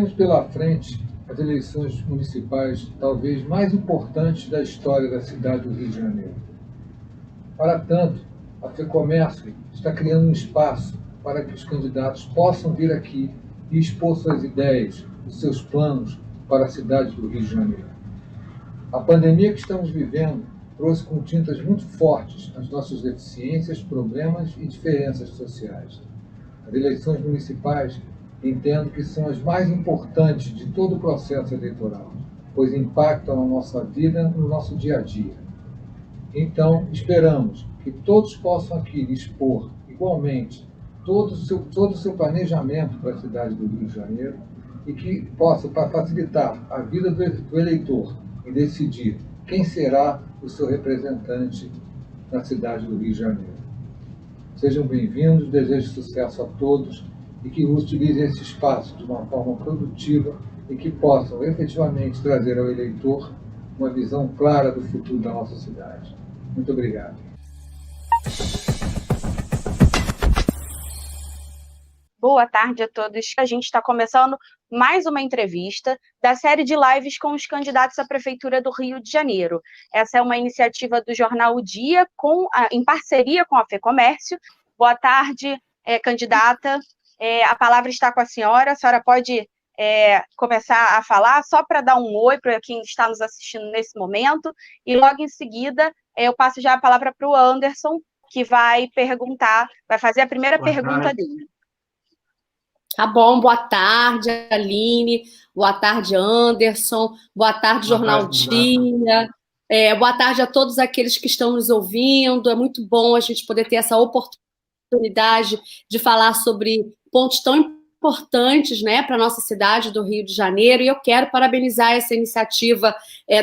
Temos pela frente as eleições municipais talvez mais importantes da história da cidade do Rio de Janeiro. Para tanto, a FEComércio está criando um espaço para que os candidatos possam vir aqui e expor suas ideias, os seus planos para a cidade do Rio de Janeiro. A pandemia que estamos vivendo trouxe com tintas muito fortes as nossas deficiências, problemas e diferenças sociais. As eleições municipais entendo que são as mais importantes de todo o processo eleitoral, pois impactam na nossa vida, no nosso dia a dia. Então, esperamos que todos possam aqui expor igualmente todo o seu planejamento para a cidade do Rio de Janeiro e que possa, para facilitar a vida do eleitor em decidir quem será o seu representante na cidade do Rio de Janeiro. Sejam bem-vindos, desejo sucesso a todos e que utilizem esse espaço de uma forma produtiva e que possam efetivamente trazer ao eleitor uma visão clara do futuro da nossa cidade. Muito obrigado. Boa tarde a todos. A gente está começando mais uma entrevista da série de lives com os candidatos à Prefeitura do Rio de Janeiro. Essa é uma iniciativa do jornal O Dia, em parceria com a FEComércio. Boa tarde, candidata. A palavra está com a senhora pode começar a falar, só para dar um oi para quem está nos assistindo nesse momento, e logo em seguida eu passo já a palavra para o Anderson, que vai fazer a primeira pergunta dele. Tá bom, boa tarde, Aline, boa tarde, Anderson, boa tarde, Jornal Dia, boa tarde a todos aqueles que estão nos ouvindo. É muito bom a gente poder ter essa oportunidade de falar sobre pontos tão importantes, né, para a nossa cidade do Rio de Janeiro, e eu quero parabenizar essa iniciativa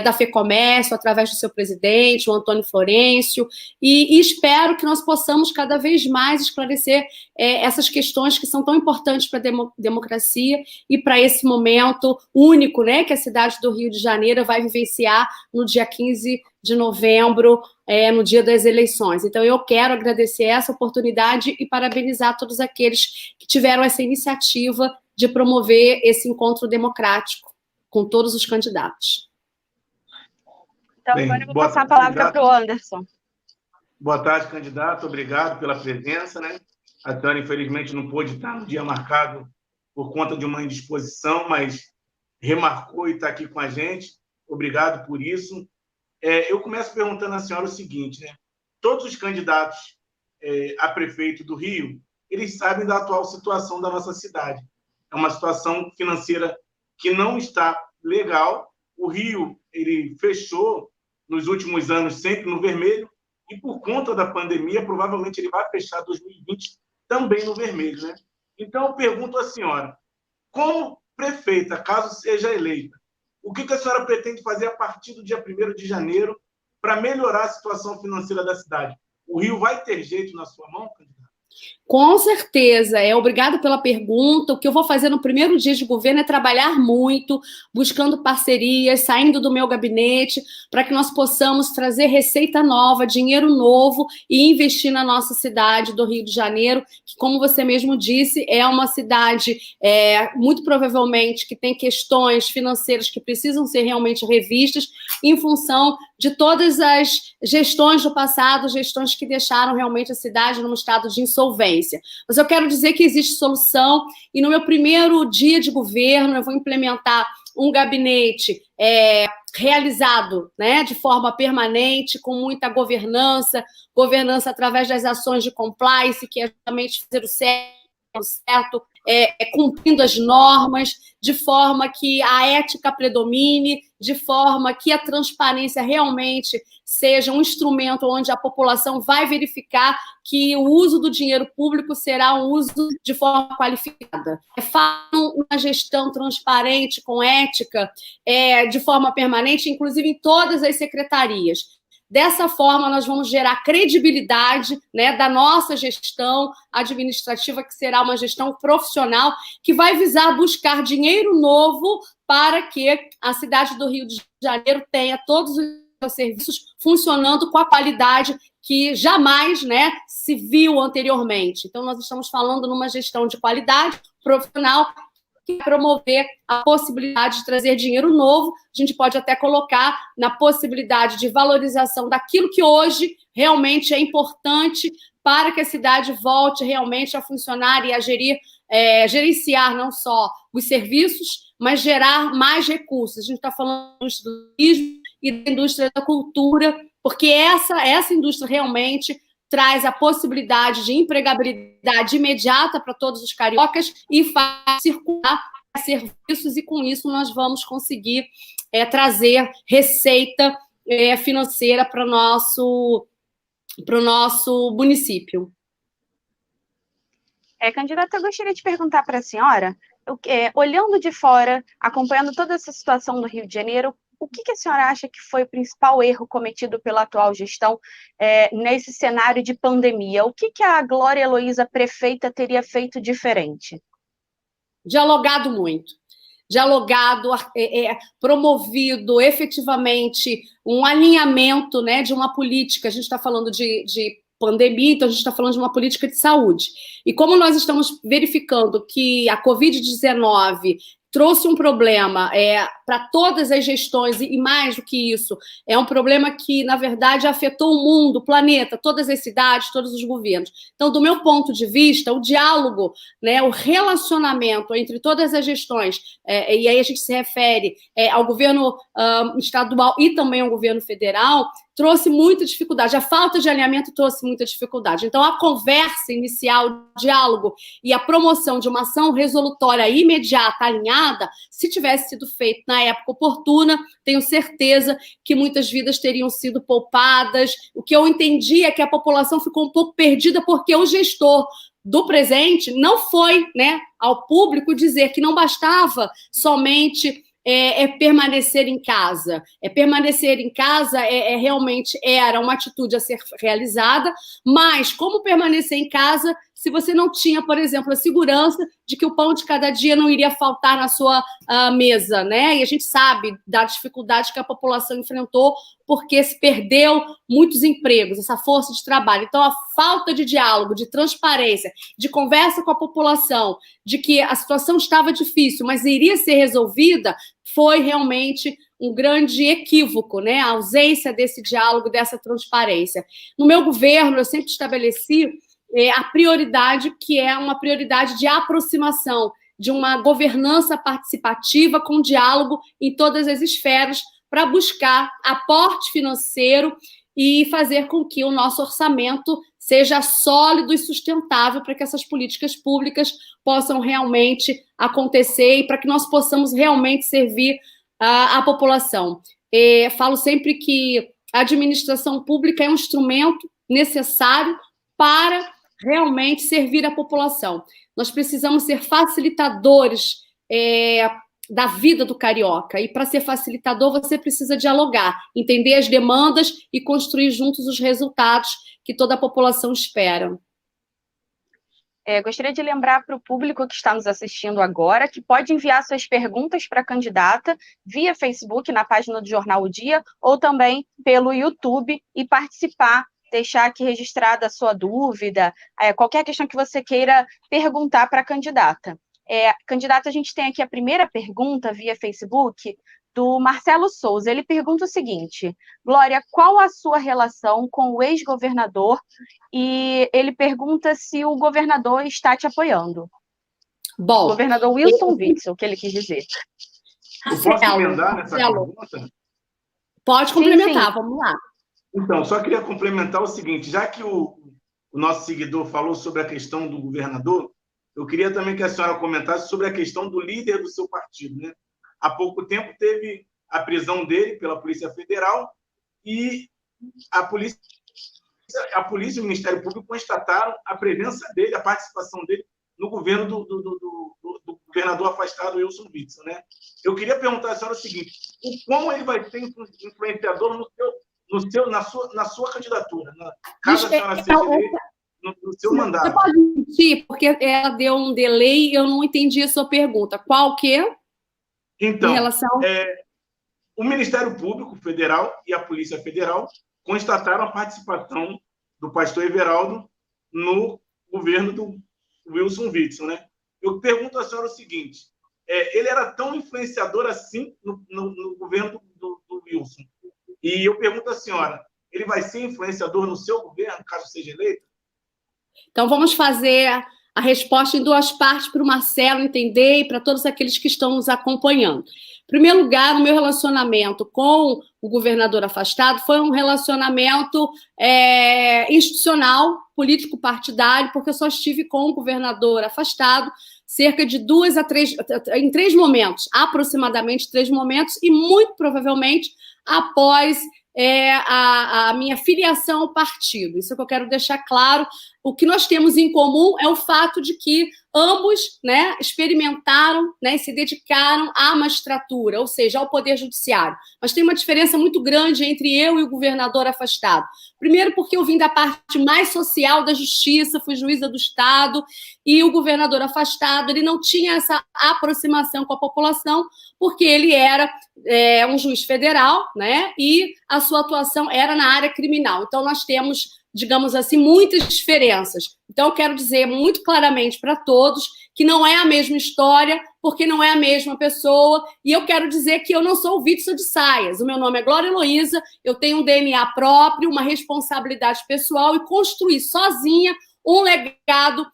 da FEComércio, através do seu presidente, o Antônio Florencio, e espero que nós possamos cada vez mais esclarecer essas questões que são tão importantes para a democracia e para esse momento único, né, que a cidade do Rio de Janeiro vai vivenciar no dia 15 de novembro, no dia das eleições. Então, eu quero agradecer essa oportunidade e parabenizar todos aqueles que tiveram essa iniciativa de promover esse encontro democrático com todos os candidatos. Então, agora eu vou passar a palavra para o Anderson. Boa tarde, candidato. Obrigado pela presença, né? A Tânia, infelizmente, não pôde estar no dia marcado por conta de uma indisposição, mas remarcou e está aqui com a gente. Obrigado por isso. Eu começo perguntando à senhora o seguinte, né? Todos os candidatos a prefeito do Rio, eles sabem da atual situação da nossa cidade. É uma situação financeira que não está legal. O Rio, ele fechou nos últimos anos sempre no vermelho e, por conta da pandemia, provavelmente ele vai fechar 2020 também no vermelho, né? Então, eu pergunto à senhora, como prefeita, caso seja eleita, o que a senhora pretende fazer a partir do dia 1º de janeiro para melhorar a situação financeira da cidade? O Rio vai ter jeito na sua mão, candidato? Com certeza, obrigada pela pergunta. O que eu vou fazer no primeiro dia de governo é trabalhar muito, buscando parcerias, saindo do meu gabinete, para que nós possamos trazer receita nova, dinheiro novo e investir na nossa cidade do Rio de Janeiro, que, como você mesmo disse, é uma cidade, muito provavelmente, que tem questões financeiras que precisam ser realmente revistas em função de todas as gestões do passado, gestões que deixaram realmente a cidade num estado de insolvência. Mas eu quero dizer que existe solução, e no meu primeiro dia de governo eu vou implementar um gabinete realizado, né, de forma permanente, com muita governança através das ações de compliance, que é realmente fazer o certo, cumprindo as normas, de forma que a ética predomine, de forma que a transparência realmente seja um instrumento onde a população vai verificar que o uso do dinheiro público será um uso de forma qualificada. Façam uma gestão transparente, com ética, de forma permanente, inclusive em todas as secretarias. Dessa forma, nós vamos gerar credibilidade, né, da nossa gestão administrativa, que será uma gestão profissional, que vai visar buscar dinheiro novo para que a cidade do Rio de Janeiro tenha todos os serviços funcionando com a qualidade que jamais, né, se viu anteriormente. Então, nós estamos falando numa gestão de qualidade profissional que é promover a possibilidade de trazer dinheiro novo. A gente pode até colocar na possibilidade de valorização daquilo que hoje realmente é importante para que a cidade volte realmente a funcionar e a gerenciar não só os serviços, mas gerar mais recursos. A gente está falando da indústria do turismo e da indústria da cultura, porque essa indústria realmente traz a possibilidade de empregabilidade imediata para todos os cariocas e faz circular serviços, e com isso nós vamos conseguir trazer receita financeira para o nosso município. Candidata, eu gostaria de perguntar para a senhora, olhando de fora, acompanhando toda essa situação do Rio de Janeiro, o que a senhora acha que foi o principal erro cometido pela atual gestão nesse cenário de pandemia? O que a Glória Heloísa, prefeita, teria feito diferente? Dialogado muito. Dialogado, promovido efetivamente um alinhamento, né, de uma política. A gente está falando de pandemia, então a gente está falando de uma política de saúde. E como nós estamos verificando que a Covid-19 trouxe um problema para todas as gestões, e mais do que isso, é um problema que, na verdade, afetou o mundo, o planeta, todas as cidades, todos os governos. Então, do meu ponto de vista, o diálogo, né, o relacionamento entre todas as gestões, e aí a gente se refere ao governo estadual e também ao governo federal, trouxe muita dificuldade. A falta de alinhamento trouxe muita dificuldade. Então, a conversa inicial, o diálogo e a promoção de uma ação resolutória imediata, alinhada, se tivesse sido feito na época oportuna, tenho certeza que muitas vidas teriam sido poupadas. O que eu entendi é que a população ficou um pouco perdida porque o gestor do presente não foi, né, ao público dizer que não bastava somente permanecer em casa. Permanecer em casa realmente era uma atitude a ser realizada, mas como permanecer em casa se você não tinha, por exemplo, a segurança de que o pão de cada dia não iria faltar na sua mesa, né? E a gente sabe da dificuldade que a população enfrentou porque se perdeu muitos empregos, essa força de trabalho. Então, a falta de diálogo, de transparência, de conversa com a população, de que a situação estava difícil, mas iria ser resolvida, foi realmente um grande equívoco, né? A ausência desse diálogo, dessa transparência. No meu governo, eu sempre estabeleci a prioridade, que é uma prioridade de aproximação, de uma governança participativa com diálogo em todas as esferas, para buscar aporte financeiro e fazer com que o nosso orçamento seja sólido e sustentável para que essas políticas públicas possam realmente acontecer e para que nós possamos realmente servir a população. Falo sempre que a administração pública é um instrumento necessário para realmente servir a população. Nós precisamos ser facilitadores da vida do carioca, e para ser facilitador você precisa dialogar, entender as demandas e construir juntos os resultados que toda a população espera. Gostaria de lembrar para o público que está nos assistindo agora que pode enviar suas perguntas para a candidata via Facebook, na página do Jornal O Dia, ou também pelo YouTube, e participar, deixar aqui registrada a sua dúvida, qualquer questão que você queira perguntar para a candidata. Candidata, a gente tem aqui a primeira pergunta via Facebook do Marcelo Souza. Ele pergunta o seguinte: Glória, qual a sua relação com o ex-governador? E ele pergunta se o governador está te apoiando. Bom, o governador Wilson Witzel, que ele quis dizer. Eu posso emendar nessa pergunta? Pode complementar, sim. Vamos lá. Então, só queria complementar o seguinte: já que o nosso seguidor falou sobre a questão do governador, eu queria também que a senhora comentasse sobre a questão do líder do seu partido, né? Há pouco tempo teve a prisão dele pela Polícia Federal e a polícia e o Ministério Público constataram a presença dele, a participação dele no governo do governador afastado Wilson Witzel, né? Eu queria perguntar à senhora o seguinte: como ele vai ser influenciador na sua candidatura, caso a senhora seja eleita no seu mandato? Você pode repetir, porque ela deu um delay e eu não entendi a sua pergunta. Qual que é? Então, em relação... o Ministério Público Federal e a Polícia Federal constataram a participação do pastor Everaldo no governo do Wilson Witzel, né? Eu pergunto à senhora o seguinte: ele era tão influenciador assim no governo do Wilson. E eu pergunto à senhora, ele vai ser influenciador no seu governo, caso seja eleito? Então, vamos fazer a resposta em duas partes para o Marcelo entender e para todos aqueles que estão nos acompanhando. Em primeiro lugar, o meu relacionamento com o governador afastado foi um relacionamento institucional, político-partidário, porque eu só estive com o governador afastado cerca de 2 a 3, em 3 momentos, aproximadamente 3 momentos, e muito provavelmente após a minha filiação ao partido. Isso é o que eu quero deixar claro. O que nós temos em comum é o fato de que ambos, né, experimentaram, né, e se dedicaram à magistratura, ou seja, ao Poder Judiciário. Mas tem uma diferença muito grande entre eu e o governador afastado. Primeiro, porque eu vim da parte mais social da justiça, fui juíza do Estado, e o governador afastado ele não tinha essa aproximação com a população, porque ele era um juiz federal, né, e a sua atuação era na área criminal. Então, nós temos, digamos assim, muitas diferenças. Então, eu quero dizer muito claramente para todos que não é a mesma história, porque não é a mesma pessoa, e eu quero dizer que eu não sou o Witzel de Saias. O meu nome é Glória Heloísa, eu tenho um DNA próprio, uma responsabilidade pessoal e construí sozinha um legado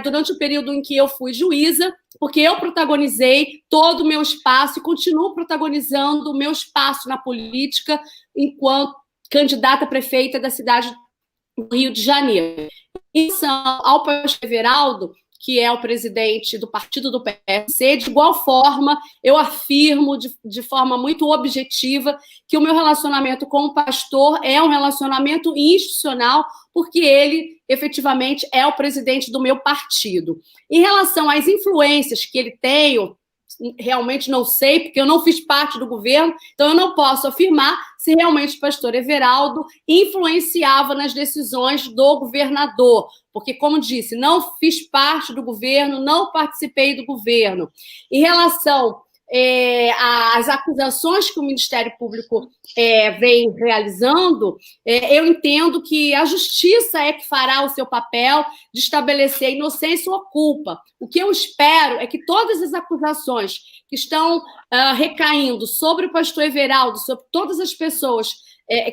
durante o período em que eu fui juíza, porque eu protagonizei todo o meu espaço e continuo protagonizando o meu espaço na política enquanto candidata a prefeita da cidade do Rio de Janeiro. Em relação ao pastor Everaldo, que é o presidente do partido do PSC, de igual forma, eu afirmo de forma muito objetiva que o meu relacionamento com o pastor é um relacionamento institucional, porque ele, efetivamente, é o presidente do meu partido. Em relação às influências que ele tem, eu realmente não sei, porque eu não fiz parte do governo, então eu não posso afirmar se realmente o pastor Everaldo influenciava nas decisões do governador, porque, como disse, não fiz parte do governo, não participei do governo. Em relação às acusações que o Ministério Público vem realizando, eu entendo que a justiça é que fará o seu papel de estabelecer inocência ou culpa. O que eu espero é que todas as acusações que estão recaindo sobre o pastor Everaldo, sobre todas as pessoas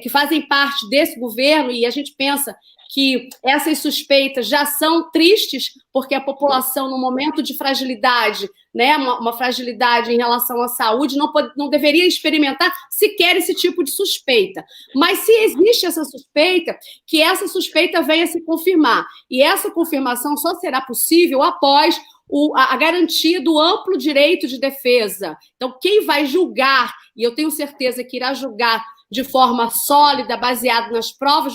que fazem parte desse governo, e a gente pensa que essas suspeitas já são tristes, porque a população, no momento de fragilidade, né, uma fragilidade em relação à saúde, não deveria experimentar sequer esse tipo de suspeita. Mas se existe essa suspeita, que essa suspeita venha se confirmar. E essa confirmação só será possível após a garantia do amplo direito de defesa. Então, quem vai julgar, e eu tenho certeza que irá julgar de forma sólida, baseado nas provas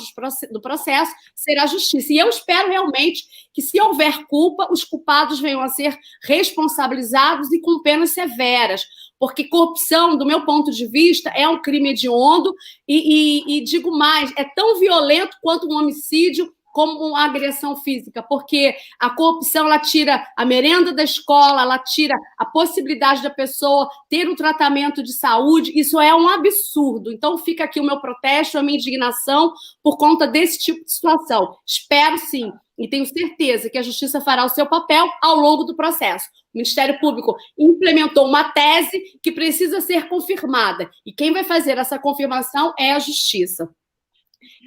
do processo, será a justiça. E eu espero realmente que, se houver culpa, os culpados venham a ser responsabilizados e com penas severas, porque corrupção, do meu ponto de vista, é um crime hediondo e digo mais, é tão violento quanto um homicídio, como uma agressão física, porque a corrupção ela tira a merenda da escola, ela tira a possibilidade da pessoa ter um tratamento de saúde, isso é um absurdo. Então fica aqui o meu protesto, a minha indignação por conta desse tipo de situação. Espero sim, e tenho certeza que a Justiça fará o seu papel ao longo do processo. O Ministério Público implementou uma tese que precisa ser confirmada, e quem vai fazer essa confirmação é a Justiça.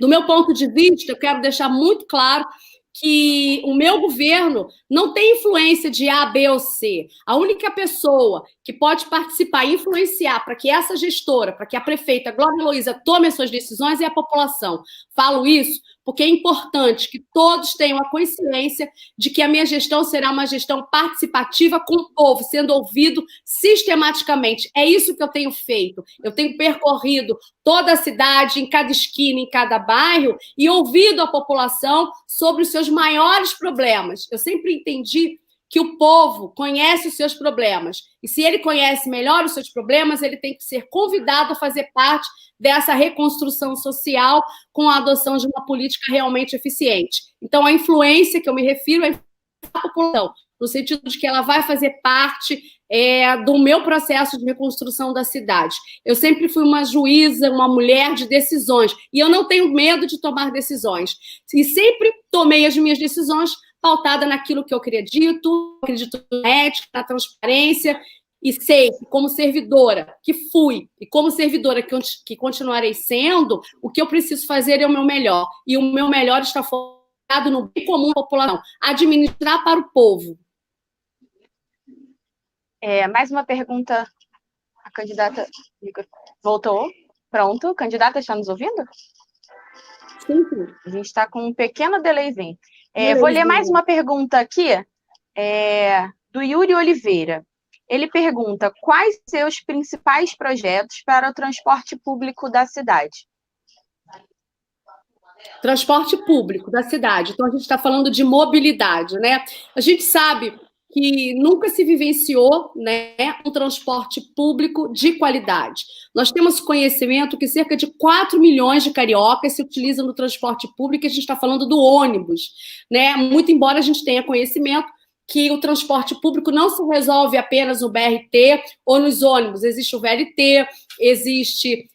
Do meu ponto de vista, eu quero deixar muito claro que o meu governo não tem influência de A, B ou C. A única pessoa que pode participar e influenciar para que essa gestora, para que a prefeita Glória Heloísa tome as suas decisões é a população. Falo isso porque é importante que todos tenham a consciência de que a minha gestão será uma gestão participativa com o povo, sendo ouvido sistematicamente. É isso que eu tenho feito. Eu tenho percorrido toda a cidade, em cada esquina, em cada bairro, e ouvido a população sobre os seus maiores problemas. Eu sempre entendi que o povo conhece os seus problemas. E se ele conhece melhor os seus problemas, ele tem que ser convidado a fazer parte dessa reconstrução social com a adoção de uma política realmente eficiente. Então, a influência que eu me refiro é a população, no sentido de que ela vai fazer parte do meu processo de reconstrução da cidade. Eu sempre fui uma juíza, uma mulher de decisões, e eu não tenho medo de tomar decisões. E sempre tomei as minhas decisões pautada naquilo que eu acredito na ética, na transparência, e sei que, como servidora que fui, e como servidora que continuarei sendo, o que eu preciso fazer é o meu melhor. E o meu melhor está focado no bem comum da população, administrar para o povo. Mais uma pergunta. A candidata voltou. Pronto. Candidata, está nos ouvindo? Sim. A gente está com um pequeno delayzinho. Vou ler mais uma pergunta aqui, do Yuri Oliveira. Ele pergunta: quais seus principais projetos para o transporte público da cidade? Transporte público da cidade. Então, a gente está falando de mobilidade, né? A gente sabe que nunca se vivenciou, né, um transporte público de qualidade. Nós temos conhecimento que cerca de 4 milhões de cariocas se utilizam no transporte público, e a gente está falando do ônibus, né? Muito embora a gente tenha conhecimento que o transporte público não se resolve apenas no BRT ou nos ônibus. Existe o VLT, existe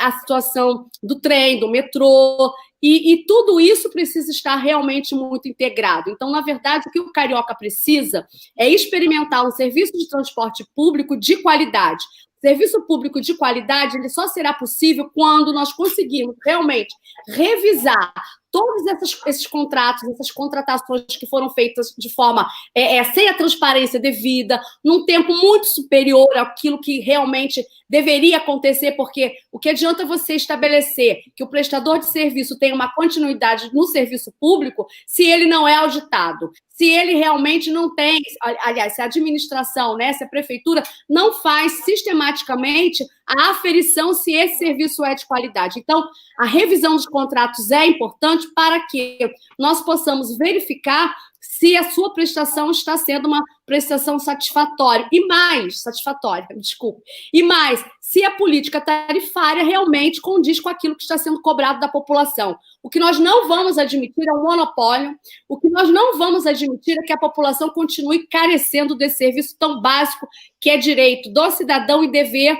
a situação do trem, do metrô, e tudo isso precisa estar realmente muito integrado. Então, na verdade, o que o carioca precisa é experimentar um serviço de transporte público de qualidade. Serviço público de qualidade, ele só será possível quando nós conseguirmos realmente revisar todos esses contratos, essas contratações que foram feitas de forma sem a transparência devida, num tempo muito superior àquilo que realmente deveria acontecer, porque o que adianta você estabelecer que o prestador de serviço tem uma continuidade no serviço público se ele não é auditado, se ele realmente não tem, aliás, se a administração, né, se a prefeitura não faz sistematicamente a aferição se esse serviço é de qualidade. Então, a revisão dos contratos é importante para que nós possamos verificar se a sua prestação está sendo uma prestação satisfatória. E mais, se a política tarifária realmente condiz com aquilo que está sendo cobrado da população. O que nós não vamos admitir é um monopólio, o que nós não vamos admitir é que a população continue carecendo desse serviço tão básico que é direito do cidadão e dever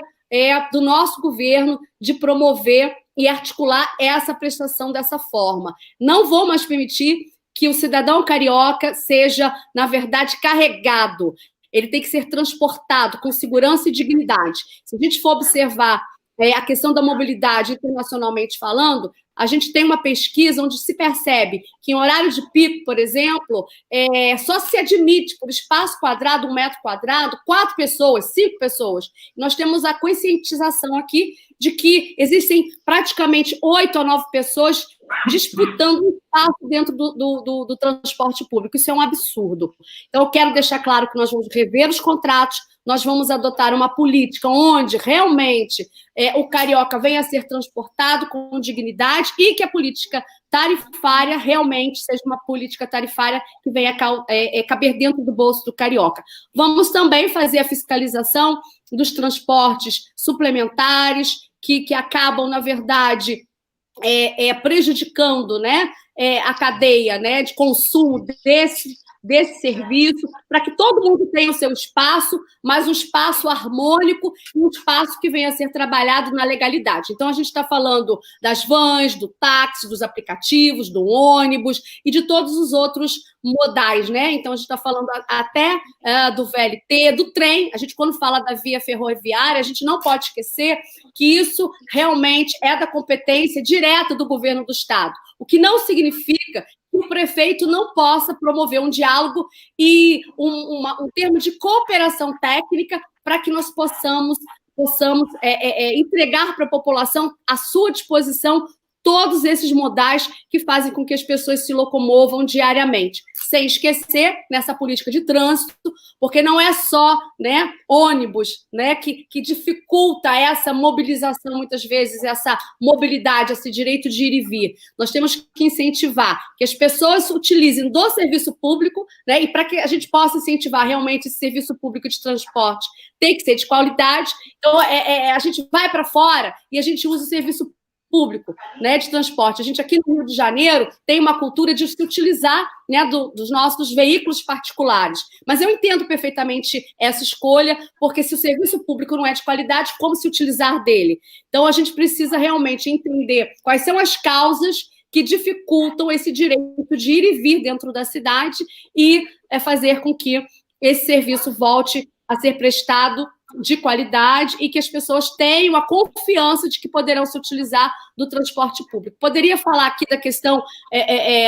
do nosso governo de promover e articular essa prestação dessa forma. Não vou mais permitir que o cidadão carioca seja, na verdade, carregado. Ele tem que ser transportado com segurança e dignidade. Se a gente for observar a questão da mobilidade internacionalmente falando, a gente tem uma pesquisa onde se percebe que em horário de pico, por exemplo, só se admite por espaço quadrado, 1 metro quadrado, 4 pessoas, 5 pessoas. Nós temos a conscientização aqui de que existem praticamente 8 a 9 pessoas disputando um espaço dentro do transporte público. Isso é um absurdo. Então, eu quero deixar claro que nós vamos rever os contratos, nós vamos adotar uma política onde realmente o carioca venha a ser transportado com dignidade e que a política tarifária realmente seja uma política tarifária que venha caber dentro do bolso do carioca. Vamos também fazer a fiscalização dos transportes suplementares que acabam, na verdade, prejudicando, né, a cadeia, né, de consumo desse serviço, para que todo mundo tenha o seu espaço, mas um espaço harmônico e um espaço que venha a ser trabalhado na legalidade. Então, a gente está falando das vans, do táxi, dos aplicativos, do ônibus e de todos os outros modais, né? Então, a gente está falando até do VLT, do trem. A gente, quando fala da via ferroviária, a gente não pode esquecer que isso realmente é da competência direta do governo do Estado, o que não significa que o prefeito não possa promover um diálogo e um termo de cooperação técnica para que nós possamos entregar para a população à sua disposição todos esses modais que fazem com que as pessoas se locomovam diariamente. Sem esquecer, nessa política de trânsito, porque não é só, né, ônibus, né, que dificulta essa mobilização, muitas vezes, essa mobilidade, esse direito de ir e vir. Nós temos que incentivar que as pessoas utilizem do serviço público, né, e para que a gente possa incentivar realmente esse serviço público de transporte, tem que ser de qualidade. Então, a gente vai para fora e a gente usa o serviço público, né, de transporte. A gente aqui no Rio de Janeiro tem uma cultura de se utilizar, né, dos nossos veículos particulares. Mas eu entendo perfeitamente essa escolha, porque se o serviço público não é de qualidade, como se utilizar dele? Então, a gente precisa realmente entender quais são as causas que dificultam esse direito de ir e vir dentro da cidade e fazer com que esse serviço volte a ser prestado de qualidade e que as pessoas tenham a confiança de que poderão se utilizar do transporte público. Poderia falar aqui da questão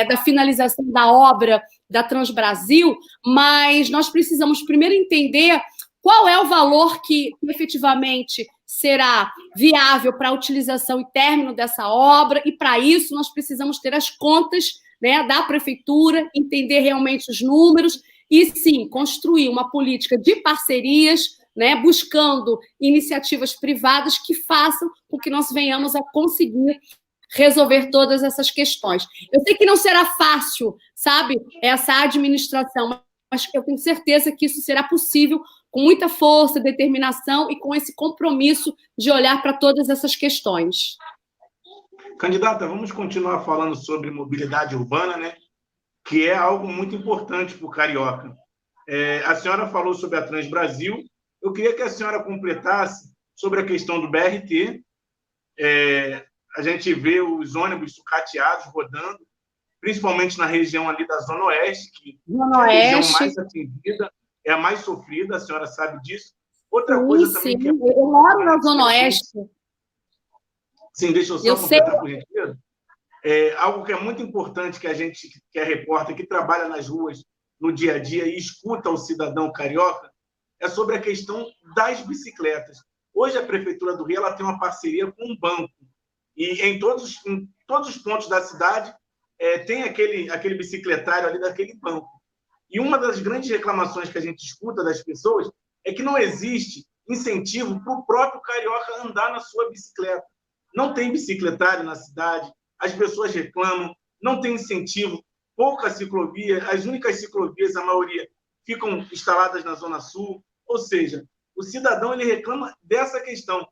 da finalização da obra da Transbrasil, mas nós precisamos primeiro entender qual é o valor que efetivamente será viável para a utilização e término dessa obra, e para isso nós precisamos ter as contas, né, da prefeitura, entender realmente os números e, sim, construir uma política de parcerias, né, buscando iniciativas privadas que façam com que nós venhamos a conseguir resolver todas essas questões. Eu sei que não será fácil, sabe, essa administração, mas eu tenho certeza que isso será possível com muita força, determinação e com esse compromisso de olhar para todas essas questões. Candidata, vamos continuar falando sobre mobilidade urbana, né? Que é algo muito importante para o carioca. A senhora falou sobre a Transbrasil. Eu queria que a senhora completasse sobre a questão do BRT. A gente vê os ônibus sucateados rodando, principalmente na região ali da Zona Oeste, que é a região mais atingida, é a mais sofrida, a senhora sabe disso. Outra coisa também que eu moro na Zona Oeste. Sim, deixa eu só completar por gentileza. Algo que é muito importante que a gente, que é repórter, que trabalha nas ruas no dia a dia e escuta o cidadão carioca, é sobre a questão das bicicletas. Hoje, a Prefeitura do Rio ela tem uma parceria com um banco, e em todos os pontos da cidade tem aquele bicicletário ali daquele banco. E uma das grandes reclamações que a gente escuta das pessoas é que não existe incentivo para o próprio carioca andar na sua bicicleta. Não tem bicicletário na cidade, as pessoas reclamam, não tem incentivo, pouca ciclovia, as únicas ciclovias, a maioria, ficam instaladas na Zona Sul. Ou seja, o cidadão ele reclama dessa questão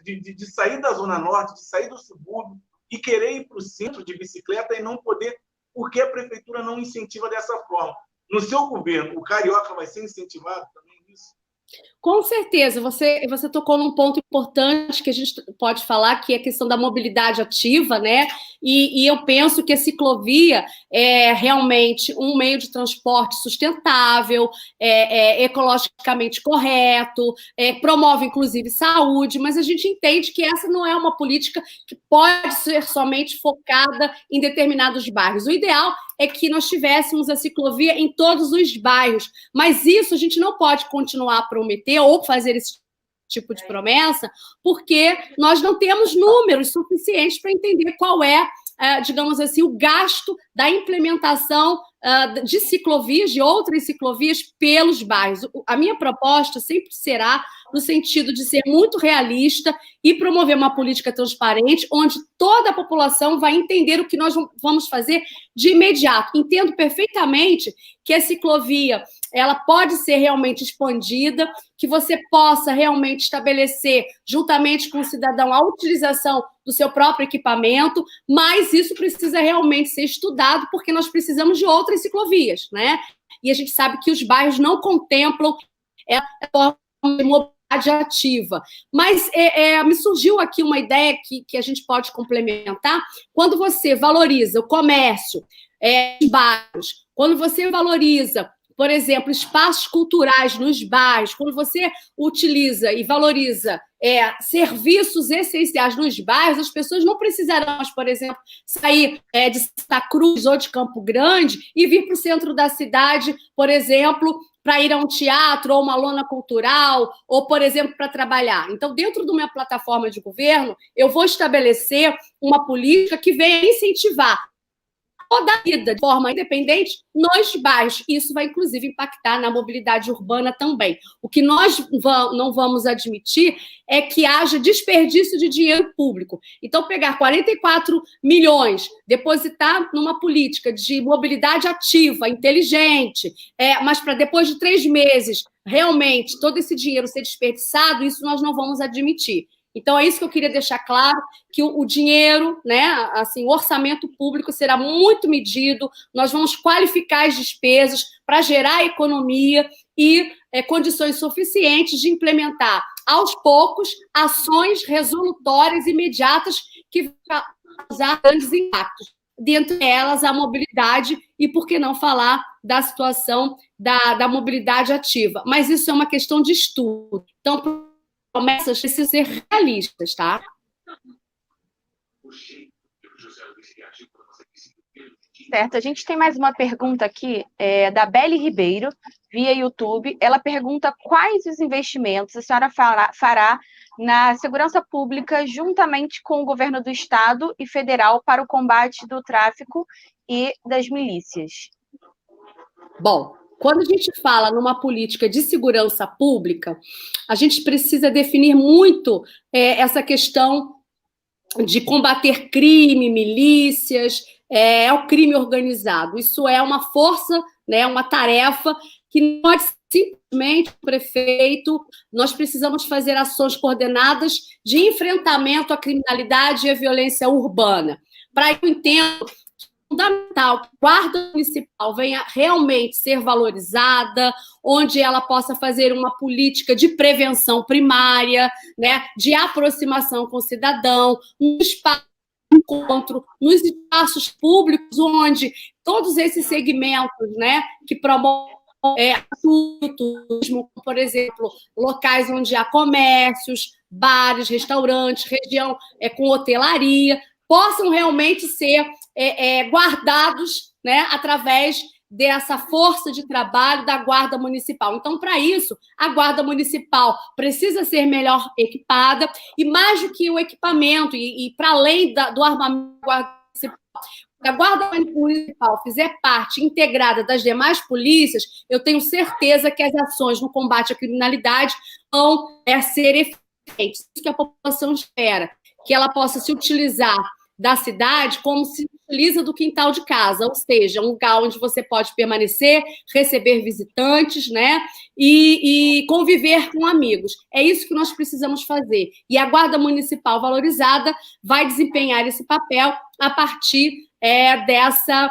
de sair da Zona Norte, de sair do subúrbio e querer ir para o centro de bicicleta e não poder, porque a prefeitura não incentiva dessa forma. No seu governo, o carioca vai ser incentivado também nisso? Com certeza, você tocou num ponto importante que a gente pode falar, que é a questão da mobilidade ativa, né? E eu penso que a ciclovia é realmente um meio de transporte sustentável, ecologicamente correto, promove, inclusive, saúde, mas a gente entende que essa não é uma política que pode ser somente focada em determinados bairros. O ideal é que nós tivéssemos a ciclovia em todos os bairros, mas isso a gente não pode continuar a prometer ou fazer esse tipo de promessa, porque nós não temos números suficientes para entender qual é, digamos assim, o gasto da implementação de ciclovias, de outras ciclovias pelos bairros. A minha proposta sempre será no sentido de ser muito realista e promover uma política transparente, onde toda a população vai entender o que nós vamos fazer de imediato. Entendo perfeitamente que a ciclovia ela pode ser realmente expandida, que você possa realmente estabelecer, juntamente com o cidadão, a utilização do seu próprio equipamento, mas isso precisa realmente ser estudado, porque nós precisamos de outras ciclovias, né? E a gente sabe que os bairros não contemplam a forma de mobilidade ativa. Mas me surgiu aqui uma ideia que a gente pode complementar. Quando você valoriza o comércio, os bairros, quando você valoriza, por exemplo, espaços culturais nos bairros, quando você utiliza e valoriza serviços essenciais nos bairros, as pessoas não precisarão, por exemplo, sair de Santa Cruz ou de Campo Grande e vir para o centro da cidade, por exemplo, para ir a um teatro ou uma lona cultural, ou, por exemplo, para trabalhar. Então, dentro da minha plataforma de governo, eu vou estabelecer uma política que venha incentivar toda a vida de forma independente nos bairros. Isso vai, inclusive, impactar na mobilidade urbana também. O que nós não vamos admitir é que haja desperdício de dinheiro público. Então, pegar 44 milhões, depositar numa política de mobilidade ativa, inteligente, mas para depois de 3 meses, realmente, todo esse dinheiro ser desperdiçado, isso nós não vamos admitir. Então, é isso que eu queria deixar claro, que o dinheiro, né, assim, o orçamento público será muito medido, nós vamos qualificar as despesas para gerar economia e condições suficientes de implementar, aos poucos, ações resolutórias imediatas que vão causar grandes impactos. dentre elas a mobilidade e, por que não falar da situação da mobilidade ativa. Mas isso é uma questão de estudo. Então, promessas precisam ser realistas, tá? Certo, a gente tem mais uma pergunta aqui, da Beli Ribeiro, via YouTube. Ela pergunta quais os investimentos a senhora fará na segurança pública juntamente com o governo do estado e federal para o combate do tráfico e das milícias. Bom, quando a gente fala numa política de segurança pública, a gente precisa definir muito essa questão de combater crime, milícias, o crime organizado. Isso é uma força, né, uma tarefa que não pode simplesmente o prefeito. Nós precisamos fazer ações coordenadas de enfrentamento à criminalidade e à violência urbana. Para isso, eu entendo fundamental que a Guarda Municipal venha realmente ser valorizada, onde ela possa fazer uma política de prevenção primária, né, de aproximação com o cidadão, um espaço de encontro, nos espaços públicos, onde todos esses segmentos, né, que promovem turismo, por exemplo, locais onde há comércios, bares, restaurantes, região com hotelaria, possam realmente ser guardados, né, através dessa força de trabalho da Guarda Municipal. Então, para isso, a Guarda Municipal precisa ser melhor equipada, e mais do que o equipamento, e para além do armamento da Guarda Municipal, a Guarda Municipal fizer parte integrada das demais polícias, eu tenho certeza que as ações no combate à criminalidade vão ser eficientes. Isso que a população espera, que ela possa se utilizar da cidade como se utiliza do quintal de casa, ou seja, um lugar onde você pode permanecer, receber visitantes, né, e conviver com amigos. É isso que nós precisamos fazer. E a Guarda Municipal valorizada vai desempenhar esse papel a partir dessa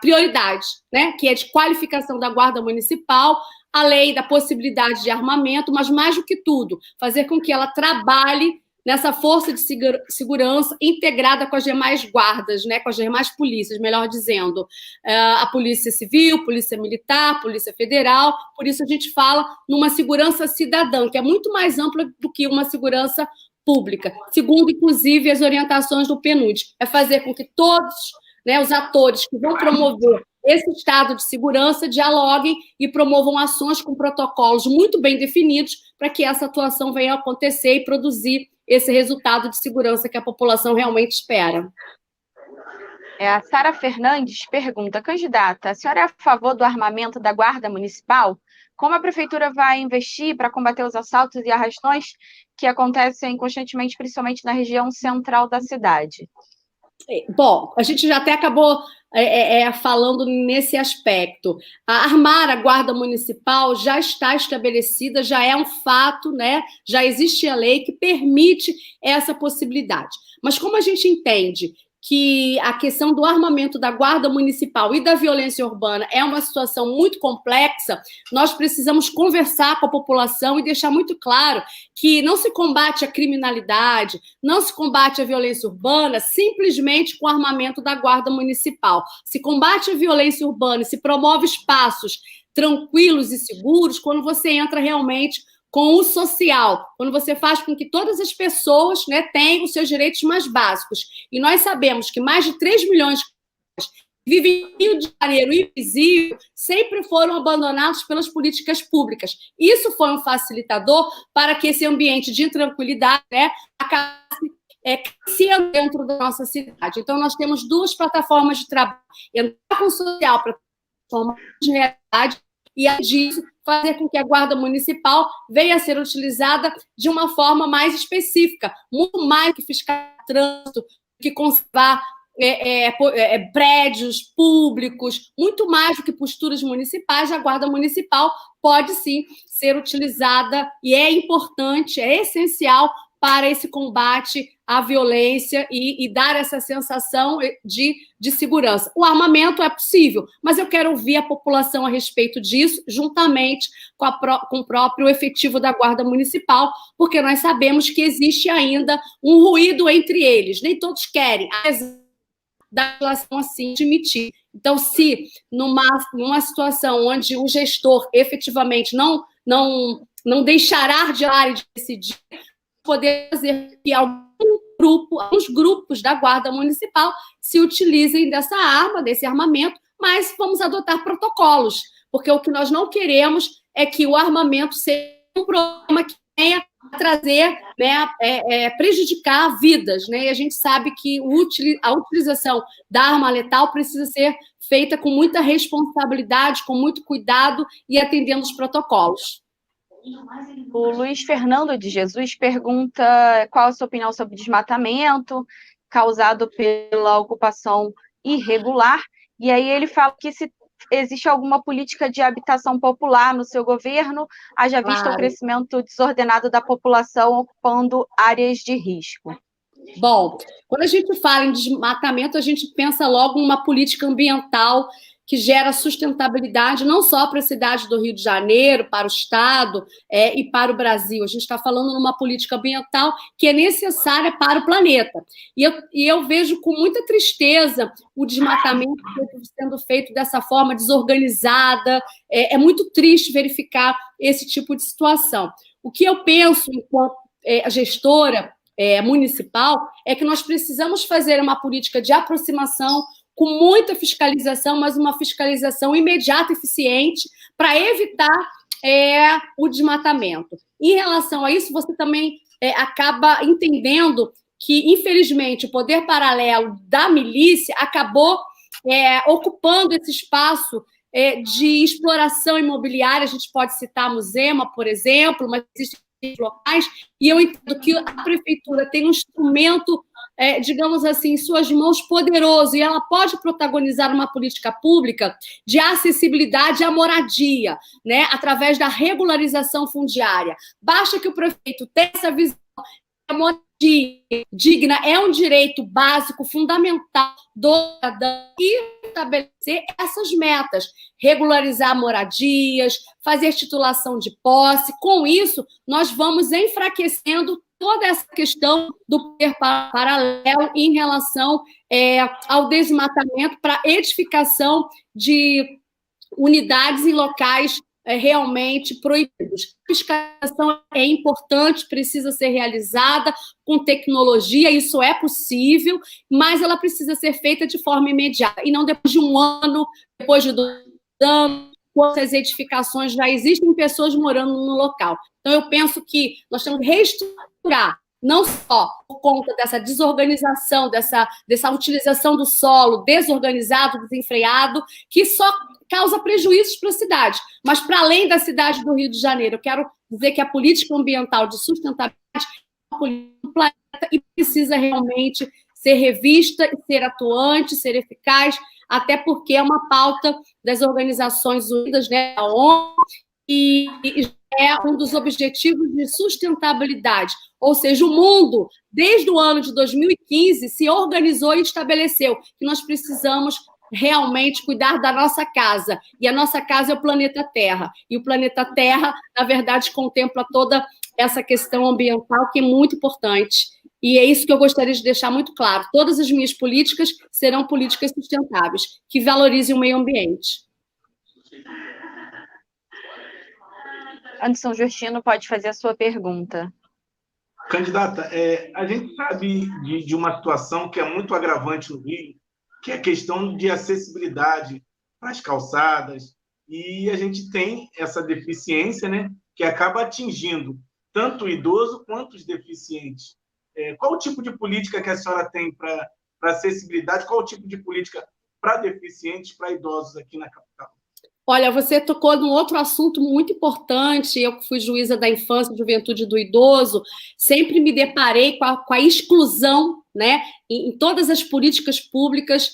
prioridade, né, que é de qualificação da Guarda Municipal, além da possibilidade de armamento, mas mais do que tudo, fazer com que ela trabalhe nessa força de segurança integrada com as demais guardas, né, com as demais polícias, melhor dizendo, a Polícia Civil, Polícia Militar, Polícia Federal. Por isso a gente fala numa segurança cidadã, que é muito mais ampla do que uma segurança pública, segundo, inclusive, as orientações do PNUD. É fazer com que todos, né, os atores que vão promover esse estado de segurança dialoguem e promovam ações com protocolos muito bem definidos para que essa atuação venha a acontecer e produzir esse resultado de segurança que a população realmente espera. A Sara Fernandes pergunta: candidata, a senhora é a favor do armamento da Guarda Municipal? Como a Prefeitura vai investir para combater os assaltos e arrastões que acontecem constantemente, principalmente na região central da cidade? Bom, a gente já até acabou falando nesse aspecto. Armar a Guarda Municipal já está estabelecida, já é um fato, né? Já existe a lei que permite essa possibilidade. Mas como a gente entende que a questão do armamento da Guarda Municipal e da violência urbana é uma situação muito complexa, nós precisamos conversar com a população e deixar muito claro que não se combate a criminalidade, não se combate a violência urbana simplesmente com o armamento da Guarda Municipal. Se combate a violência urbana e se promove espaços tranquilos e seguros quando você entra realmente com o social, quando você faz com que todas as pessoas, né, tenham os seus direitos mais básicos. E nós sabemos que mais de 3 milhões de pessoas vivem no Rio de Janeiro invisível, sempre foram abandonados pelas políticas públicas. Isso foi um facilitador para que esse ambiente de intranquilidade, né, acabasse crescendo dentro da nossa cidade. Então, nós temos 2 plataformas de trabalho: entrar com o social para transformar de realidade e, além disso, fazer com que a Guarda Municipal venha a ser utilizada de uma forma mais específica, muito mais que fiscalizar trânsito, que conservar prédios públicos, muito mais do que posturas municipais. A Guarda Municipal pode, sim, ser utilizada e é importante, é essencial para esse combate à violência e dar essa sensação de segurança. O armamento é possível, mas eu quero ouvir a população a respeito disso, juntamente com o próprio efetivo da Guarda Municipal, porque nós sabemos que existe ainda um ruído entre eles. Nem todos querem. da legislação assim admitir. Então, se numa situação onde o gestor efetivamente não deixará de decidir, poder fazer que alguns grupos da Guarda Municipal se utilizem dessa arma, desse armamento, mas vamos adotar protocolos, porque o que nós não queremos é que o armamento seja um problema que venha trazer, né, prejudicar vidas, né? E a gente sabe que a utilização da arma letal precisa ser feita com muita responsabilidade, com muito cuidado e atendendo os protocolos. O Luiz Fernando de Jesus pergunta qual a sua opinião sobre o desmatamento causado pela ocupação irregular, e aí ele fala que se existe alguma política de habitação popular no seu governo, haja visto o crescimento desordenado da população ocupando áreas de risco. Bom, quando a gente fala em desmatamento, a gente pensa logo em uma política ambiental que gera sustentabilidade não só para a cidade do Rio de Janeiro, para o Estado e para o Brasil. A gente está falando numa política ambiental que é necessária para o planeta. E eu vejo com muita tristeza o desmatamento sendo feito dessa forma desorganizada. É muito triste verificar esse tipo de situação. O que eu penso enquanto gestora municipal é que nós precisamos fazer uma política de aproximação com muita fiscalização, mas uma fiscalização imediata e eficiente para evitar o desmatamento. Em relação a isso, você também acaba entendendo que, infelizmente, o poder paralelo da milícia acabou ocupando esse espaço de exploração imobiliária. A gente pode citar a Muzema, por exemplo, mas existem locais, e eu entendo que a prefeitura tem um instrumento, digamos assim, em suas mãos poderoso, e ela pode protagonizar uma política pública de acessibilidade à moradia, né, através da regularização fundiária. Basta que o prefeito tenha essa visão. A moradia digna é um direito básico, fundamental do cidadão, e estabelecer essas metas, regularizar moradias, fazer titulação de posse. Com isso, nós vamos enfraquecendo toda essa questão do poder paralelo em relação ao desmatamento para edificação de unidades em locais realmente proibidos. A fiscalização é importante, precisa ser realizada com tecnologia, isso é possível, mas ela precisa ser feita de forma imediata, e não depois de um ano, depois de 2 anos, quando as edificações já existem pessoas morando no local. Então, eu penso que nós temos que reestruturar, não só por conta dessa desorganização, dessa utilização do solo desorganizado, desenfreado, que só causa prejuízos para a cidade. Mas, para além da cidade do Rio de Janeiro, eu quero dizer que a política ambiental de sustentabilidade é uma política do planeta e precisa realmente ser revista, ser atuante, ser eficaz, até porque é uma pauta das Organizações Unidas, né, a ONU, e é um dos objetivos de sustentabilidade. Ou seja, o mundo, desde o ano de 2015, se organizou e estabeleceu que nós precisamos realmente cuidar da nossa casa. E a nossa casa é o planeta Terra. E o planeta Terra, na verdade, contempla toda essa questão ambiental, que é muito importante. E é isso que eu gostaria de deixar muito claro. Todas as minhas políticas serão políticas sustentáveis, que valorizem o meio ambiente. Anderson Justino pode fazer a sua pergunta. Candidata, a gente sabe de uma situação que é muito agravante no Rio, que é a questão de acessibilidade para as calçadas, e a gente tem essa deficiência, né, que acaba atingindo tanto o idoso quanto os deficientes. Qual o tipo de política que a senhora tem para acessibilidade? Qual o tipo de política para deficientes, para idosos aqui na capital? Olha, você tocou num outro assunto muito importante. Eu que fui juíza da infância e juventude do idoso, sempre me deparei com a exclusão, né, em todas as políticas públicas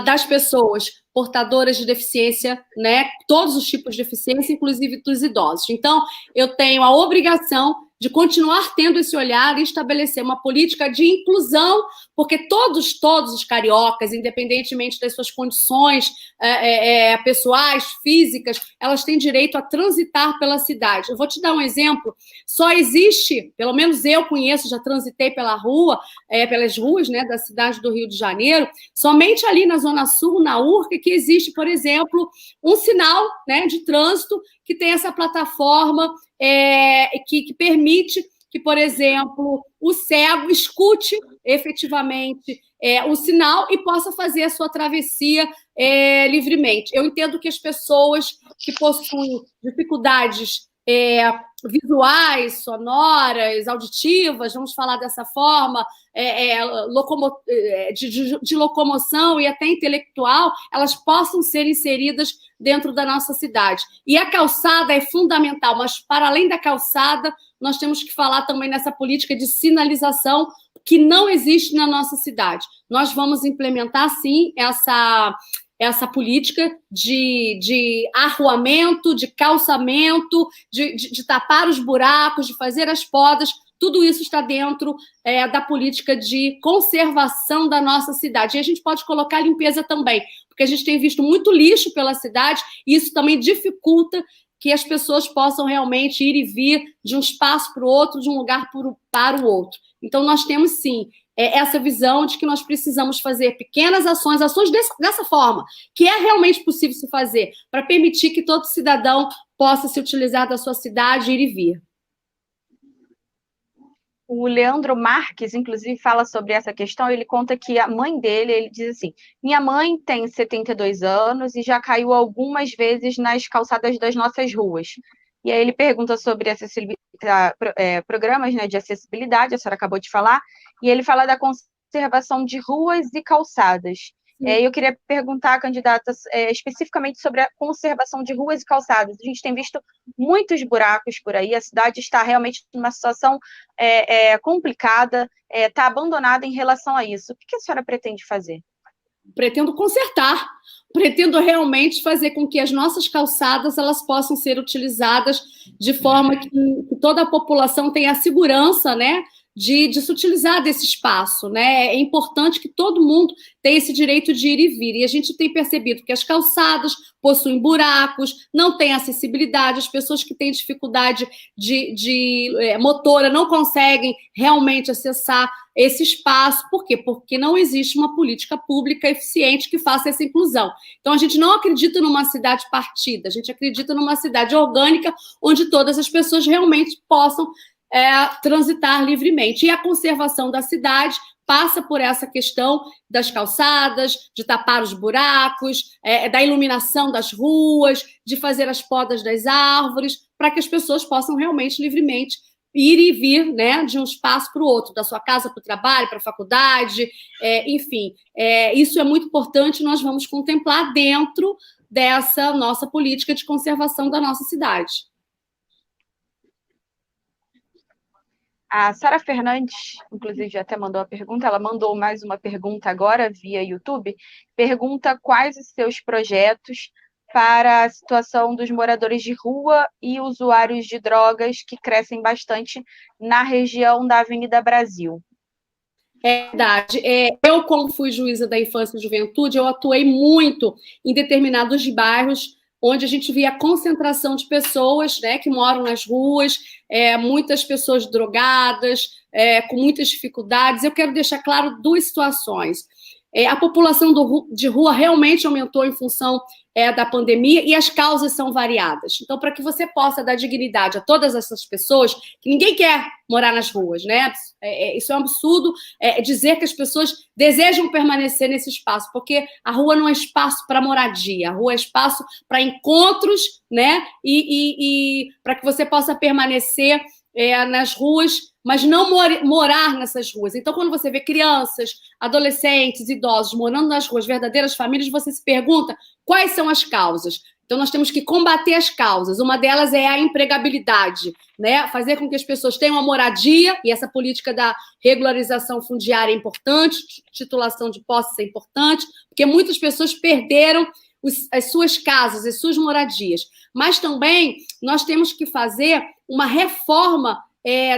das pessoas portadoras de deficiência, né, todos os tipos de deficiência, inclusive dos idosos. Então, eu tenho a obrigação de continuar tendo esse olhar e estabelecer uma política de inclusão, porque todos os cariocas, independentemente das suas condições pessoais, físicas, elas têm direito a transitar pela cidade. Eu vou te dar um exemplo. Só existe, pelo menos eu conheço, já transitei pelas ruas, né, da cidade do Rio de Janeiro, somente ali na Zona Sul, na Urca, que existe, por exemplo, um sinal, né, de trânsito que tem essa plataforma que permite que, por exemplo, o cego escute efetivamente o sinal e possa fazer a sua travessia livremente. Eu entendo que as pessoas que possuem dificuldades visuais, sonoras, auditivas, vamos falar dessa forma, de locomoção e até intelectual, elas possam ser inseridas dentro da nossa cidade. E a calçada é fundamental, mas para além da calçada, nós temos que falar também nessa política de sinalização que não existe na nossa cidade. Nós vamos implementar, sim, essa política de arruamento, de calçamento, de tapar os buracos, de fazer as podas. Tudo isso está dentro da política de conservação da nossa cidade. E a gente pode colocar limpeza também, porque a gente tem visto muito lixo pela cidade, e isso também dificulta que as pessoas possam realmente ir e vir de um espaço para o outro, de um lugar para o outro. Então, nós temos, sim, essa visão de que nós precisamos fazer pequenas ações dessa forma, que é realmente possível se fazer, para permitir que todo cidadão possa se utilizar da sua cidade, ir e vir. O Leandro Marques, inclusive, fala sobre essa questão. Ele conta que a mãe dele, ele diz assim: minha mãe tem 72 anos e já caiu algumas vezes nas calçadas das nossas ruas. E aí ele pergunta sobre programas, né, de acessibilidade, a senhora acabou de falar, e ele fala da conservação de ruas e calçadas. Eu queria perguntar à candidata especificamente sobre a conservação de ruas e calçadas. A gente tem visto muitos buracos por aí, a cidade está realmente numa situação complicada, está abandonada em relação a isso. O que a senhora pretende fazer? Pretendo consertar, pretendo realmente fazer com que as nossas calçadas elas possam ser utilizadas de forma que toda a população tenha a segurança, né, de se utilizar desse espaço, né? É importante que todo mundo tenha esse direito de ir e vir. E a gente tem percebido que as calçadas possuem buracos, não tem acessibilidade, as pessoas que têm dificuldade motora não conseguem realmente acessar esse espaço. Por quê? Porque não existe uma política pública eficiente que faça essa inclusão. Então, a gente não acredita numa cidade partida, a gente acredita numa cidade orgânica, onde todas as pessoas realmente possam transitar livremente. E a conservação da cidade passa por essa questão das calçadas, de tapar os buracos, da iluminação das ruas, de fazer as podas das árvores, para que as pessoas possam realmente livremente ir e vir, né, de um espaço para o outro, da sua casa para o trabalho, para a faculdade, enfim. Isso é muito importante, nós vamos contemplar dentro dessa nossa política de conservação da nossa cidade. A Sara Fernandes, inclusive, até mandou a pergunta, ela mandou mais uma pergunta agora via YouTube, pergunta quais os seus projetos para a situação dos moradores de rua e usuários de drogas que crescem bastante na região da Avenida Brasil. É verdade. Eu, como fui juíza da infância e juventude, eu atuei muito em determinados bairros onde a gente via a concentração de pessoas, né, que moram nas ruas, muitas pessoas drogadas, com muitas dificuldades. Eu quero deixar claro duas situações. A população de rua realmente aumentou em função da pandemia e as causas são variadas. Então, para que você possa dar dignidade a todas essas pessoas, que ninguém quer morar nas ruas, né? Isso é um absurdo dizer que as pessoas desejam permanecer nesse espaço, porque a rua não é espaço para moradia, a rua é espaço para encontros, né? E para que você possa permanecer nas ruas, mas não morar nessas ruas. Então, quando você vê crianças, adolescentes, idosos morando nas ruas, verdadeiras famílias, você se pergunta quais são as causas. Então, nós temos que combater as causas. Uma delas é a empregabilidade, né? Fazer com que as pessoas tenham uma moradia, e essa política da regularização fundiária é importante, titulação de posses é importante, porque muitas pessoas perderam as suas casas, as suas moradias. Mas também nós temos que fazer uma reforma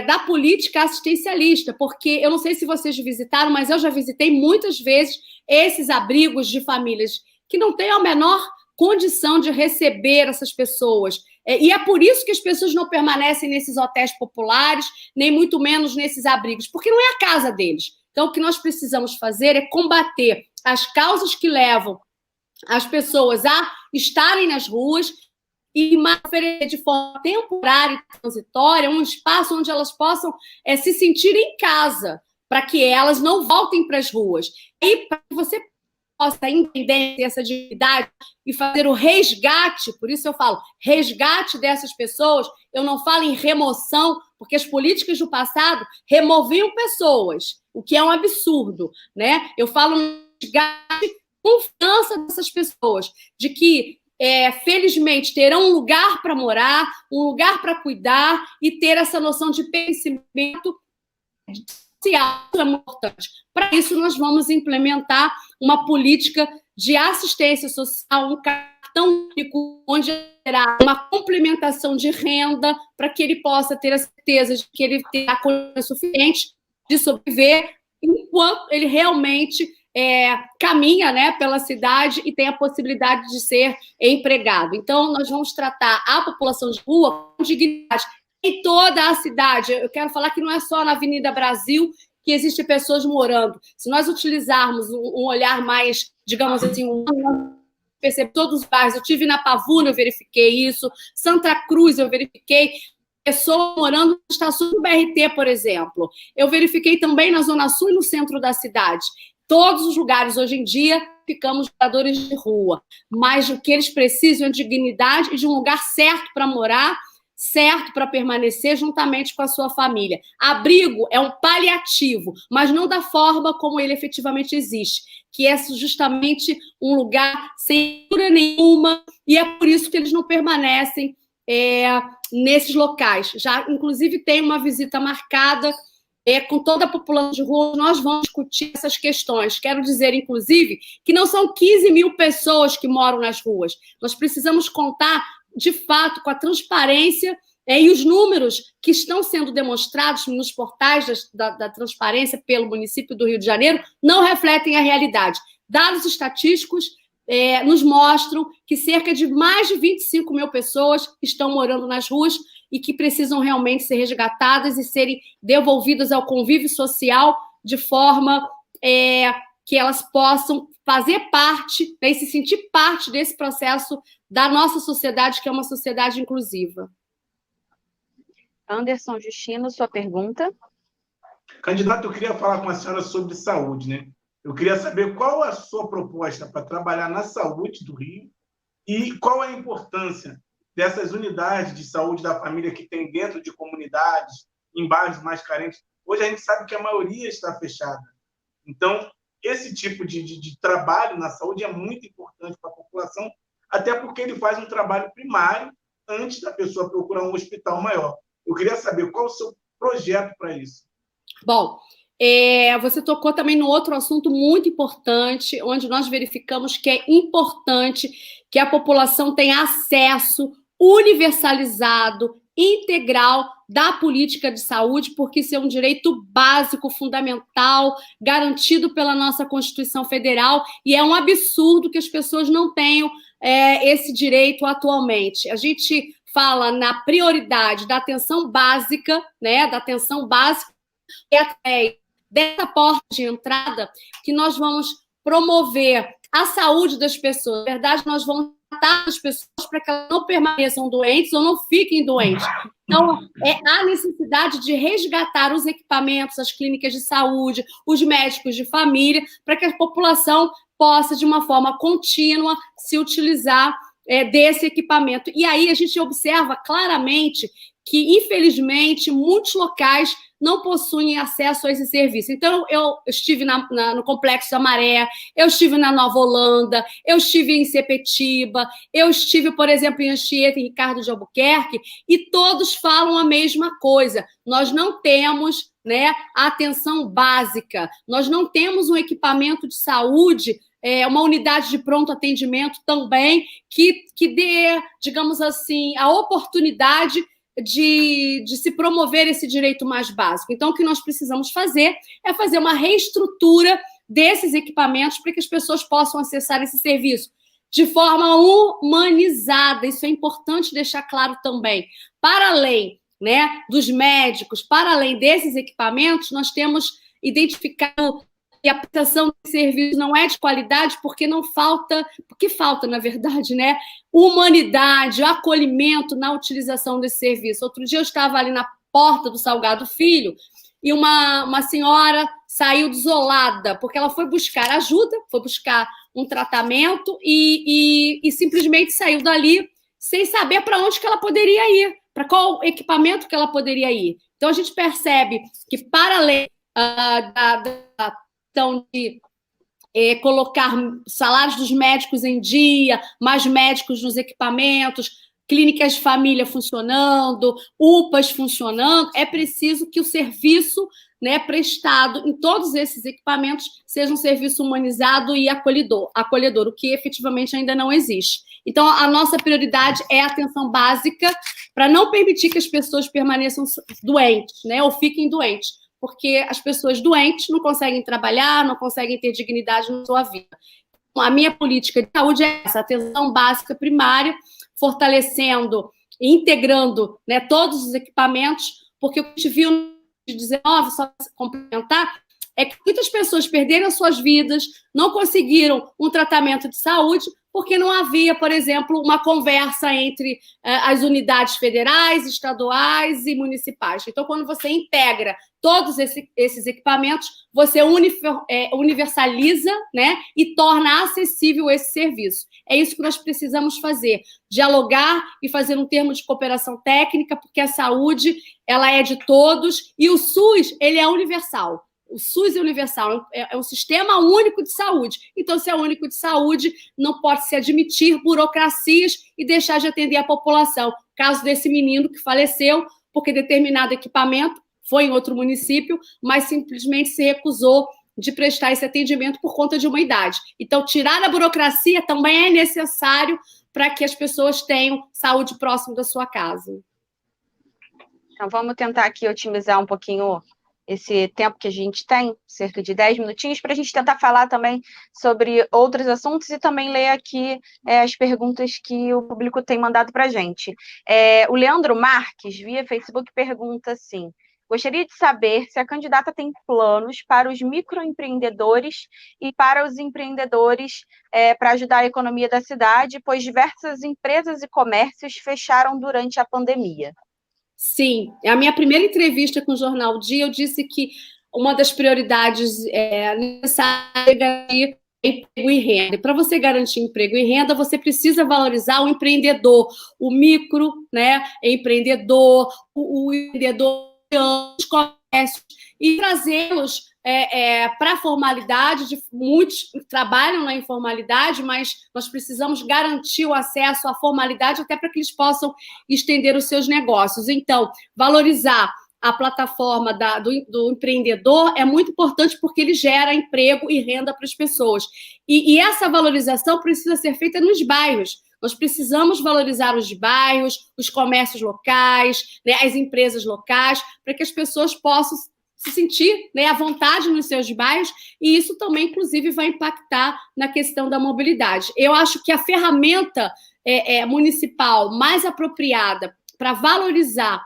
da política assistencialista, porque eu não sei se vocês visitaram, mas eu já visitei muitas vezes esses abrigos de famílias que não têm a menor condição de receber essas pessoas. E é por isso que as pessoas não permanecem nesses hotéis populares, nem muito menos nesses abrigos, porque não é a casa deles. Então, o que nós precisamos fazer é combater as causas que levam as pessoas a estarem nas ruas e oferecer de forma temporária e transitória um espaço onde elas possam se sentir em casa, para que elas não voltem para as ruas. E para que você possa entender essa dignidade e fazer o resgate, por isso eu falo resgate dessas pessoas, eu não falo em remoção, porque as políticas do passado removiam pessoas, o que é um absurdo, né? Eu falo em resgate, confiança dessas pessoas, de que felizmente terão um lugar para morar, um lugar para cuidar e ter essa noção de pertencimento social é importante. Para isso, nós vamos implementar uma política de assistência social, um cartão único, onde terá uma complementação de renda para que ele possa ter a certeza de que ele terá condições suficientes de sobreviver enquanto ele realmente caminha, né, pela cidade e tem a possibilidade de ser empregado. Então, nós vamos tratar a população de rua com dignidade em toda a cidade. Eu quero falar que não é só na Avenida Brasil que existem pessoas morando. Se nós utilizarmos um olhar mais, digamos assim, perceber todos os bairros. Eu estive na Pavuna, eu verifiquei isso. Santa Cruz, eu verifiquei. Pessoas morando na estação do BRT, por exemplo. Eu verifiquei também na Zona Sul e no centro da cidade. Todos os lugares, hoje em dia, ficamos moradores de rua. Mas o que eles precisam é de dignidade e de um lugar certo para morar, certo para permanecer juntamente com a sua família. Abrigo é um paliativo, mas não da forma como ele efetivamente existe, que é justamente um lugar sem cura nenhuma, e é por isso que eles não permanecem nesses locais. Já, inclusive, tem uma visita marcada com toda a população de rua, nós vamos discutir essas questões. Quero dizer, inclusive, que não são 15 mil pessoas que moram nas ruas. Nós precisamos contar, de fato, com a transparência e os números que estão sendo demonstrados nos portais da transparência pelo município do Rio de Janeiro não refletem a realidade. Dados estatísticos nos mostram que cerca de mais de 25 mil pessoas estão morando nas ruas e que precisam realmente ser resgatadas e serem devolvidas ao convívio social de forma que elas possam fazer parte, e se sentir parte desse processo da nossa sociedade, que é uma sociedade inclusiva. Anderson Justino, sua pergunta. Candidato, eu queria falar com a senhora sobre saúde, né? Eu queria saber qual a sua proposta para trabalhar na saúde do Rio e qual a importância dessas unidades de saúde da família que tem dentro de comunidades, em bairros mais carentes. Hoje a gente sabe que a maioria está fechada. Então, esse tipo de trabalho na saúde é muito importante para a população, até porque ele faz um trabalho primário antes da pessoa procurar um hospital maior. Eu queria saber qual o seu projeto para isso. Bom, você tocou também no outro assunto muito importante, onde nós verificamos que é importante que a população tenha acesso universalizado, integral da política de saúde, porque isso é um direito básico, fundamental, garantido pela nossa Constituição Federal, e é um absurdo que as pessoas não tenham esse direito atualmente. A gente fala na prioridade da atenção básica, né, da atenção básica, e através dessa porta de entrada que nós vamos promover a saúde das pessoas. Na verdade, nós vamos tratar as pessoas para que elas não permaneçam doentes ou não fiquem doentes. Então, há necessidade de resgatar os equipamentos, as clínicas de saúde, os médicos de família, para que a população possa, de uma forma contínua, se utilizar desse equipamento. E aí a gente observa claramente que, infelizmente, muitos locais não possuem acesso a esse serviço. Então, eu estive no Complexo da Maré, eu estive na Nova Holanda, eu estive em Sepetiba, eu estive, por exemplo, em Anchieta, em Ricardo de Albuquerque, e todos falam a mesma coisa. Nós não temos, né, a atenção básica, nós não temos um equipamento de saúde, uma unidade de pronto atendimento também, que dê, digamos assim, a oportunidade de se promover esse direito mais básico. Então, o que nós precisamos fazer é fazer uma reestrutura desses equipamentos para que as pessoas possam acessar esse serviço de forma humanizada. Isso é importante deixar claro também. Para além, né, dos médicos, para além desses equipamentos, nós temos identificado que a prestação de serviço não é de qualidade porque falta, na verdade, né, humanidade, acolhimento na utilização desse serviço. Outro dia eu estava ali na porta do Salgado Filho e uma senhora saiu desolada, porque ela foi buscar ajuda, foi buscar um tratamento e simplesmente saiu dali sem saber para onde que ela poderia ir, para qual equipamento que ela poderia ir. Então, a gente percebe que, para além da questão de colocar salários dos médicos em dia, mais médicos nos equipamentos, clínicas de família funcionando, UPAs funcionando, é preciso que o serviço, né, prestado em todos esses equipamentos seja um serviço humanizado e acolhedor, o que efetivamente ainda não existe. Então, a nossa prioridade é a atenção básica para não permitir que as pessoas permaneçam doentes, né, ou fiquem doentes, porque as pessoas doentes não conseguem trabalhar, não conseguem ter dignidade na sua vida. Então, a minha política de saúde é essa, atenção básica primária, fortalecendo e integrando, né, todos os equipamentos, porque o que a gente viu no 19, só para complementar, é que muitas pessoas perderam as suas vidas, não conseguiram um tratamento de saúde, porque não havia, por exemplo, uma conversa entre as unidades federais, estaduais e municipais. Então, quando você integra todos esses equipamentos, você universaliza, né, e torna acessível esse serviço. É isso que nós precisamos fazer, dialogar e fazer um termo de cooperação técnica, porque a saúde ela é de todos e o SUS ele é universal. O SUS é universal, é um sistema único de saúde. Então, se é único de saúde, não pode se admitir burocracias e deixar de atender a população. Caso desse menino que faleceu porque determinado equipamento foi em outro município, mas simplesmente se recusou de prestar esse atendimento por conta de uma idade. Então, tirar a burocracia também é necessário para que as pessoas tenham saúde próximo da sua casa. Então, vamos tentar aqui otimizar um pouquinho esse tempo que a gente tem, cerca de 10 minutinhos, para a gente tentar falar também sobre outros assuntos e também ler aqui as perguntas que o público tem mandado para a gente. O Leandro Marques, via Facebook, pergunta assim: gostaria de saber se a candidata tem planos para os microempreendedores e para os empreendedores para ajudar a economia da cidade, pois diversas empresas e comércios fecharam durante a pandemia. Sim, a minha primeira entrevista com o Jornal Dia, eu disse que uma das prioridades necessárias é garantir emprego e renda. Para você garantir emprego e renda, você precisa valorizar o empreendedor, o micro, né, empreendedor, o empreendedor, os comércios, e trazê-los para a formalidade. Muitos trabalham na informalidade, mas nós precisamos garantir o acesso à formalidade até para que eles possam estender os seus negócios. Então, valorizar a plataforma do empreendedor é muito importante porque ele gera emprego e renda para as pessoas. E essa valorização precisa ser feita nos bairros. Nós precisamos valorizar os bairros, os comércios locais, né, as empresas locais, para que as pessoas possam se sentir, né, à vontade nos seus bairros, e isso também, inclusive, vai impactar na questão da mobilidade. Eu acho que a ferramenta municipal mais apropriada para valorizar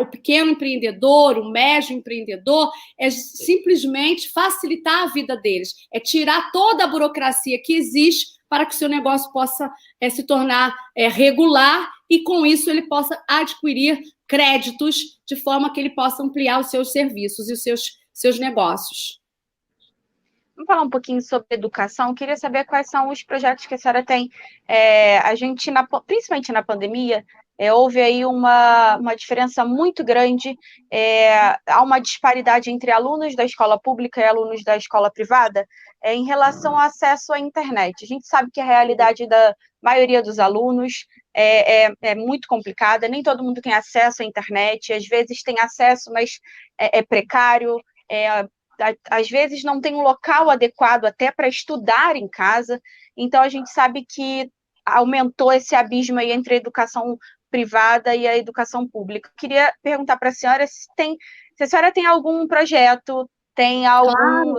o pequeno empreendedor, o médio empreendedor, é simplesmente facilitar a vida deles, é tirar toda a burocracia que existe para que o seu negócio possa se tornar regular e, com isso, ele possa adquirir créditos de forma que ele possa ampliar os seus serviços e os seus negócios. Vamos falar um pouquinho sobre educação. Eu queria saber quais são os projetos que a senhora tem. A gente, principalmente na pandemia, houve aí uma diferença muito grande, há uma disparidade entre alunos da escola pública e alunos da escola privada em relação ao acesso à internet. A gente sabe que a realidade da maioria dos alunos é muito complicada, nem todo mundo tem acesso à internet, às vezes tem acesso, mas é precário, às vezes não tem um local adequado até para estudar em casa. Então, a gente sabe que aumentou esse abismo aí entre a educação privada e a educação pública. Eu queria perguntar para a senhora se a senhora tem algum projeto,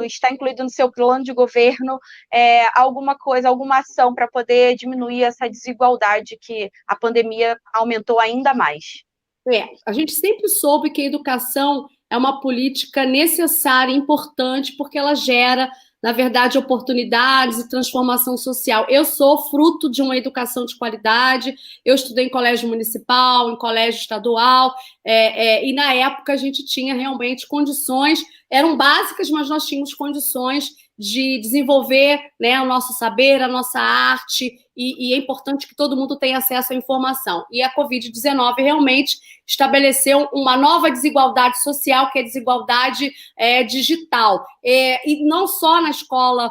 está incluído no seu plano de governo, alguma coisa, alguma ação para poder diminuir essa desigualdade que a pandemia aumentou ainda mais. A gente sempre soube que a educação é uma política necessária, importante, porque ela gera, na verdade, oportunidades e transformação social. Eu sou fruto de uma educação de qualidade, eu estudei em colégio municipal, em colégio estadual, e na época a gente tinha realmente condições, eram básicas, mas nós tínhamos condições de desenvolver, né, o nosso saber, a nossa arte, e é importante que todo mundo tenha acesso à informação. E a Covid-19 realmente estabeleceu uma nova desigualdade social, que é a desigualdade digital. E não só na escola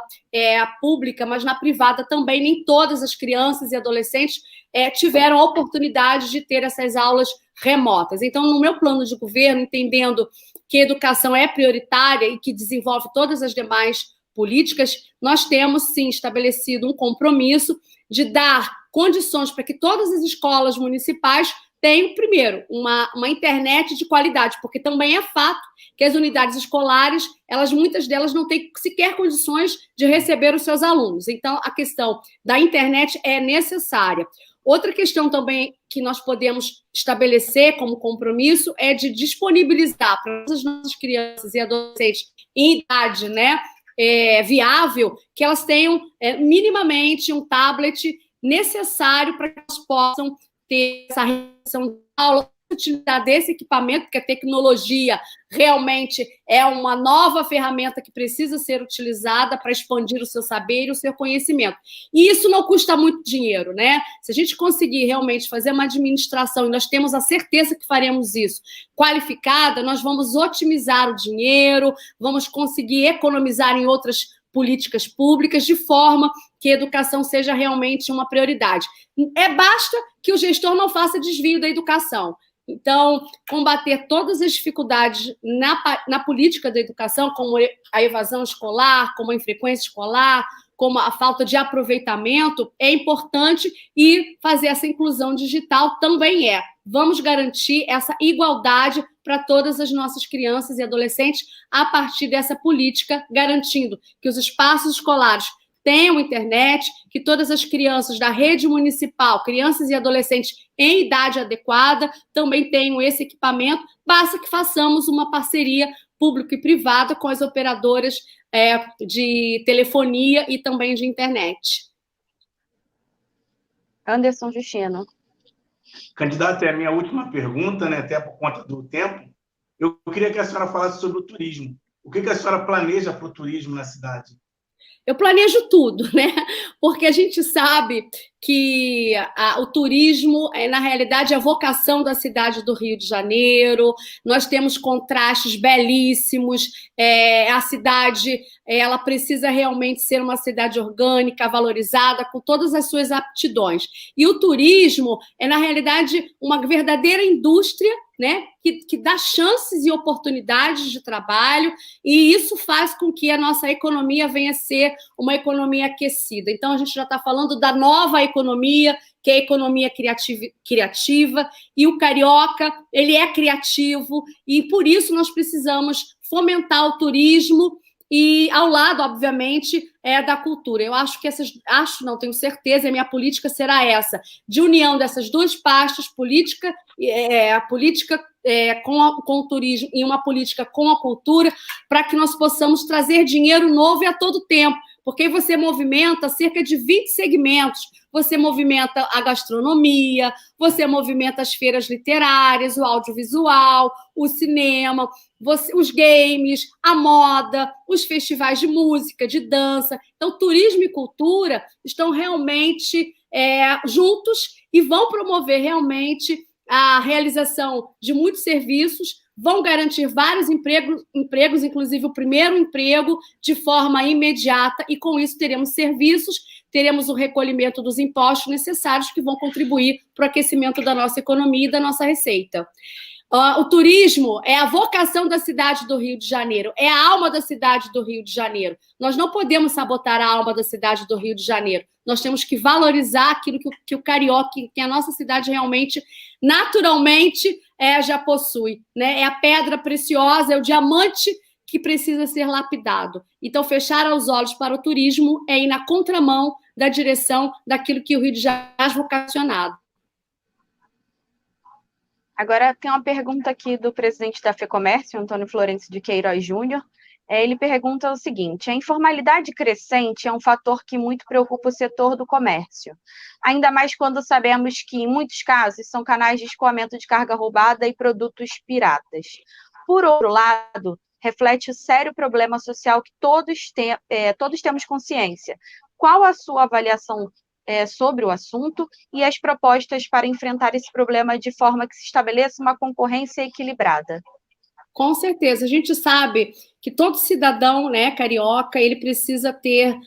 pública, mas na privada também, nem todas as crianças e adolescentes tiveram a oportunidade de ter essas aulas remotas. Então, no meu plano de governo, entendendo que a educação é prioritária e que desenvolve todas as demais políticas, nós temos, sim, estabelecido um compromisso de dar condições para que todas as escolas municipais tenham, primeiro, uma internet de qualidade, porque também é fato que as unidades escolares, muitas delas não têm sequer condições de receber os seus alunos. Então, a questão da internet é necessária. Outra questão também que nós podemos estabelecer como compromisso é de disponibilizar para as nossas crianças e adolescentes em idade, né, viável, que elas tenham minimamente um tablet necessário para que elas possam ter essa realização de aula, utilizar desse equipamento, porque a tecnologia realmente é uma nova ferramenta que precisa ser utilizada para expandir o seu saber e o seu conhecimento. E isso não custa muito dinheiro, né? Se a gente conseguir realmente fazer uma administração, e nós temos a certeza que faremos isso, qualificada, nós vamos otimizar o dinheiro, vamos conseguir economizar em outras políticas públicas, de forma que a educação seja realmente uma prioridade. Basta que o gestor não faça desvio da educação. Então, combater todas as dificuldades na política da educação, como a evasão escolar, como a infrequência escolar, como a falta de aproveitamento, é importante, e fazer essa inclusão digital também é. Vamos garantir essa igualdade para todas as nossas crianças e adolescentes a partir dessa política, garantindo que os espaços escolares tenham internet, que todas as crianças da rede municipal, crianças e adolescentes em idade adequada, também tenham esse equipamento. Basta que façamos uma parceria pública e privada com as operadoras de telefonia e também de internet. Anderson Justino. Candidata, é a minha última pergunta, né, até por conta do tempo. Eu queria que a senhora falasse sobre o turismo. O que a senhora planeja para o turismo na cidade? Eu planejo tudo, né? Porque a gente sabe que o turismo é, na realidade, a vocação da cidade do Rio de Janeiro. Nós temos contrastes belíssimos. A cidade, ela precisa realmente ser uma cidade orgânica, valorizada, com todas as suas aptidões. E o turismo é, na realidade, uma verdadeira indústria, né, que dá chances e oportunidades de trabalho, e isso faz com que a nossa economia venha a ser uma economia aquecida. Então, a gente já está falando da nova economia, que é a economia criativa, e o carioca, ele é criativo, e por isso nós precisamos fomentar o turismo, e ao lado, obviamente, da cultura. Eu acho que tenho certeza, a minha política será essa, de união dessas duas pastas, a política com o turismo e uma política com a cultura, para que nós possamos trazer dinheiro novo e a todo tempo, porque você movimenta cerca de 20 segmentos. Você movimenta a gastronomia, você movimenta as feiras literárias, o audiovisual, o cinema, os games, a moda, os festivais de música, de dança. Então, turismo e cultura estão realmente juntos e vão promover realmente a realização de muitos serviços, vão garantir vários empregos, inclusive o primeiro emprego, de forma imediata, e com isso teremos serviços, teremos o recolhimento dos impostos necessários que vão contribuir para o aquecimento da nossa economia e da nossa receita. O turismo é a vocação da cidade do Rio de Janeiro, é a alma da cidade do Rio de Janeiro. Nós não podemos sabotar a alma da cidade do Rio de Janeiro. Nós temos que valorizar aquilo que o carioca, que a nossa cidade realmente, naturalmente, já possui, né? É a pedra preciosa, é o diamante que precisa ser lapidado. Então, fechar os olhos para o turismo é ir na contramão da direção daquilo que o Rio de Janeiro é vocacionado. Agora, tem uma pergunta aqui do presidente da FEComércio, Antônio Florencio de Queiroz Júnior. Ele pergunta o seguinte: a informalidade crescente é um fator que muito preocupa o setor do comércio, ainda mais quando sabemos que, em muitos casos, são canais de escoamento de carga roubada e produtos piratas. Por outro lado, reflete o sério problema social que todos temos consciência. Qual a sua avaliação sobre o assunto e as propostas para enfrentar esse problema de forma que se estabeleça uma concorrência equilibrada? Com certeza. A gente sabe que todo cidadão, né, carioca, ele precisa ter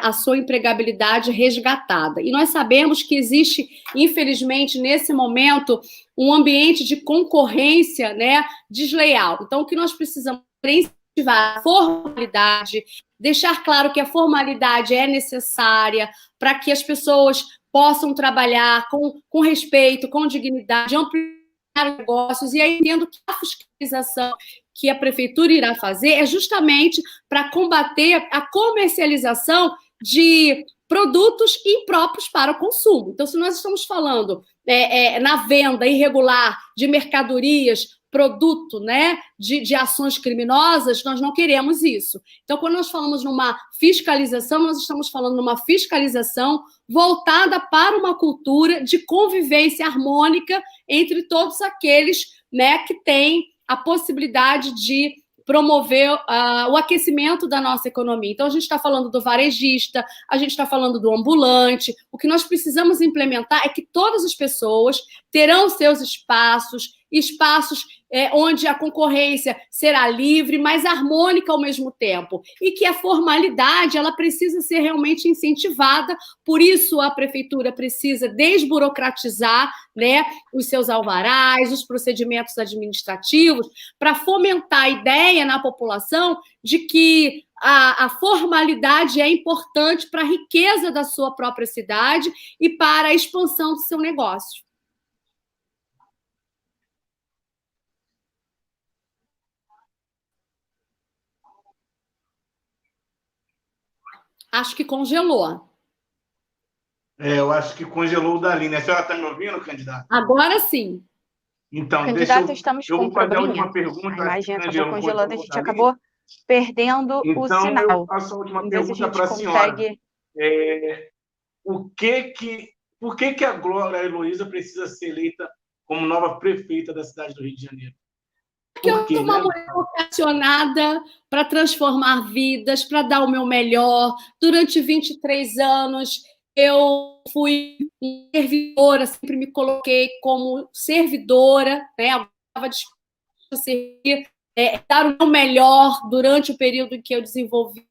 a sua empregabilidade resgatada. E nós sabemos que existe, infelizmente, nesse momento, um ambiente de concorrência, né, desleal. Então, o que nós precisamos incentivar a formalidade, deixar claro que a formalidade é necessária para que as pessoas possam trabalhar com respeito, com dignidade, ampliar negócios. E aí entendo que a fiscalização que a prefeitura irá fazer é justamente para combater a comercialização de produtos impróprios para o consumo. Então, se nós estamos falando na venda irregular de mercadorias, produto, né, de ações criminosas, nós não queremos isso. Então, quando nós falamos numa fiscalização, nós estamos falando numa fiscalização voltada para uma cultura de convivência harmônica entre todos aqueles, né, que têm a possibilidade de promover o aquecimento da nossa economia. Então, a gente está falando do varejista, a gente está falando do ambulante. O que nós precisamos implementar é que todas as pessoas terão seus espaços onde a concorrência será livre, mas harmônica ao mesmo tempo. E que a formalidade ela precisa ser realmente incentivada. Por isso, a prefeitura precisa desburocratizar, né, os seus alvarás, os procedimentos administrativos, para fomentar a ideia na população de que a formalidade é importante para a riqueza da sua própria cidade e para a expansão do seu negócio. Acho que congelou. Eu acho que congelou o Dali, né? A senhora está me ouvindo, candidato? Agora sim. Então, candidato, estamos com um probleminha. Pergunta, a imagem acabou congelando, a gente acabou perdendo o sinal. Então, eu faço a última pergunta para a senhora. Por que a Glória Heloísa precisa ser eleita como nova prefeita da cidade do Rio de Janeiro? Porque eu sou uma mulher vocacionada para transformar vidas, para dar o meu melhor. Durante 23 anos, eu fui servidora, sempre me coloquei como servidora, né? Eu estava disposta a servir, dar o meu melhor durante o período em que eu desenvolvi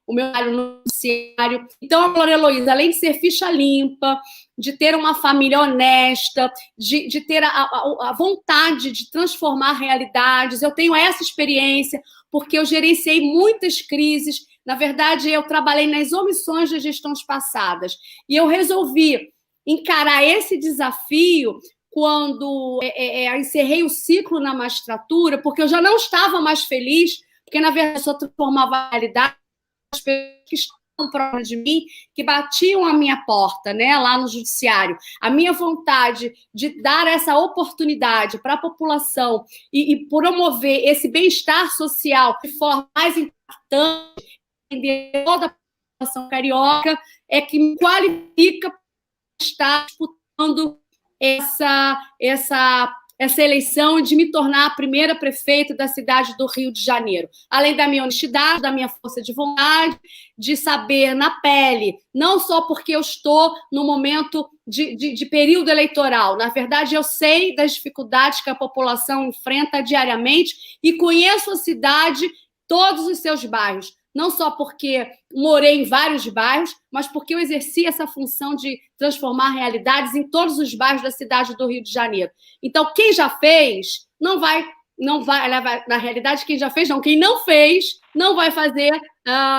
o meu trabalho no noticiário. Então, a Glória Heloísa, além de ser ficha limpa, de ter uma família honesta, de ter a vontade de transformar realidades, eu tenho essa experiência, porque eu gerenciei muitas crises. Na verdade, eu trabalhei nas omissões das gestões passadas. E eu resolvi encarar esse desafio quando encerrei o ciclo na magistratura, porque eu já não estava mais feliz, porque, na verdade, eu só transformava a realidade as pessoas que estavam próximas de mim, que batiam a minha porta, né, lá no judiciário. A minha vontade de dar essa oportunidade para a população e promover esse bem-estar social de forma mais importante de toda a população carioca é que me qualifica para estar disputando essa eleição de me tornar a primeira prefeita da cidade do Rio de Janeiro. Além da minha honestidade, da minha força de vontade, de saber na pele, não só porque eu estou no momento de período eleitoral. Na verdade, eu sei das dificuldades que a população enfrenta diariamente e conheço a cidade, todos os seus bairros. não só porque morei em vários bairros, mas porque eu exerci essa função de transformar realidades em todos os bairros da cidade do Rio de Janeiro. Então, quem já fez, não vai, na realidade, quem já fez, não, quem não fez, não vai fazer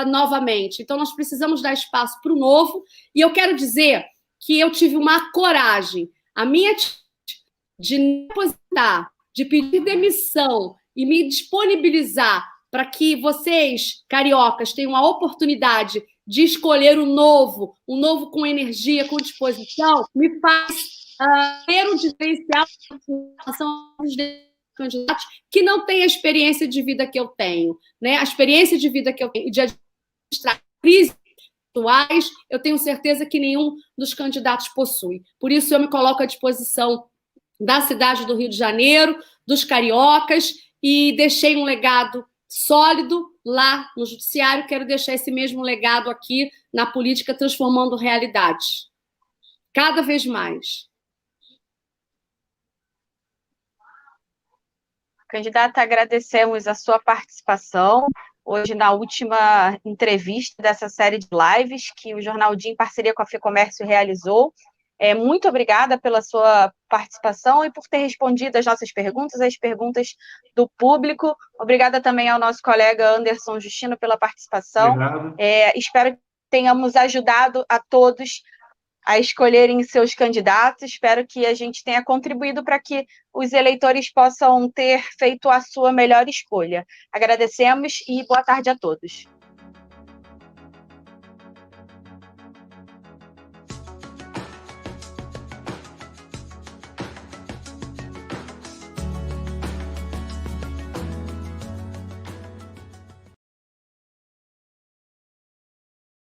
novamente. Então, nós precisamos dar espaço para o novo, e eu quero dizer que eu tive uma coragem, a minha de me aposentar, de pedir demissão e me disponibilizar para que vocês, cariocas, tenham a oportunidade de escolher o novo com energia, com disposição, me faz ter um diferencial em relação aos candidatos que não têm a experiência de vida que eu tenho, né? A experiência de vida que eu tenho de administrar crises atuais, eu tenho certeza que nenhum dos candidatos possui. Por isso, eu me coloco à disposição da cidade do Rio de Janeiro, dos cariocas, e deixei um legado sólido lá no judiciário, quero deixar esse mesmo legado aqui na política, transformando realidades. Cada vez mais. Candidata, agradecemos a sua participação hoje na última entrevista dessa série de lives que o Jornal Dia, em parceria com a FEComércio, realizou. Muito obrigada pela sua participação e por ter respondido as nossas perguntas, as perguntas do público. Obrigada também ao nosso colega Anderson Justino pela participação. Espero que tenhamos ajudado a todos a escolherem seus candidatos. Espero que a gente tenha contribuído para que os eleitores possam ter feito a sua melhor escolha. Agradecemos e boa tarde a todos.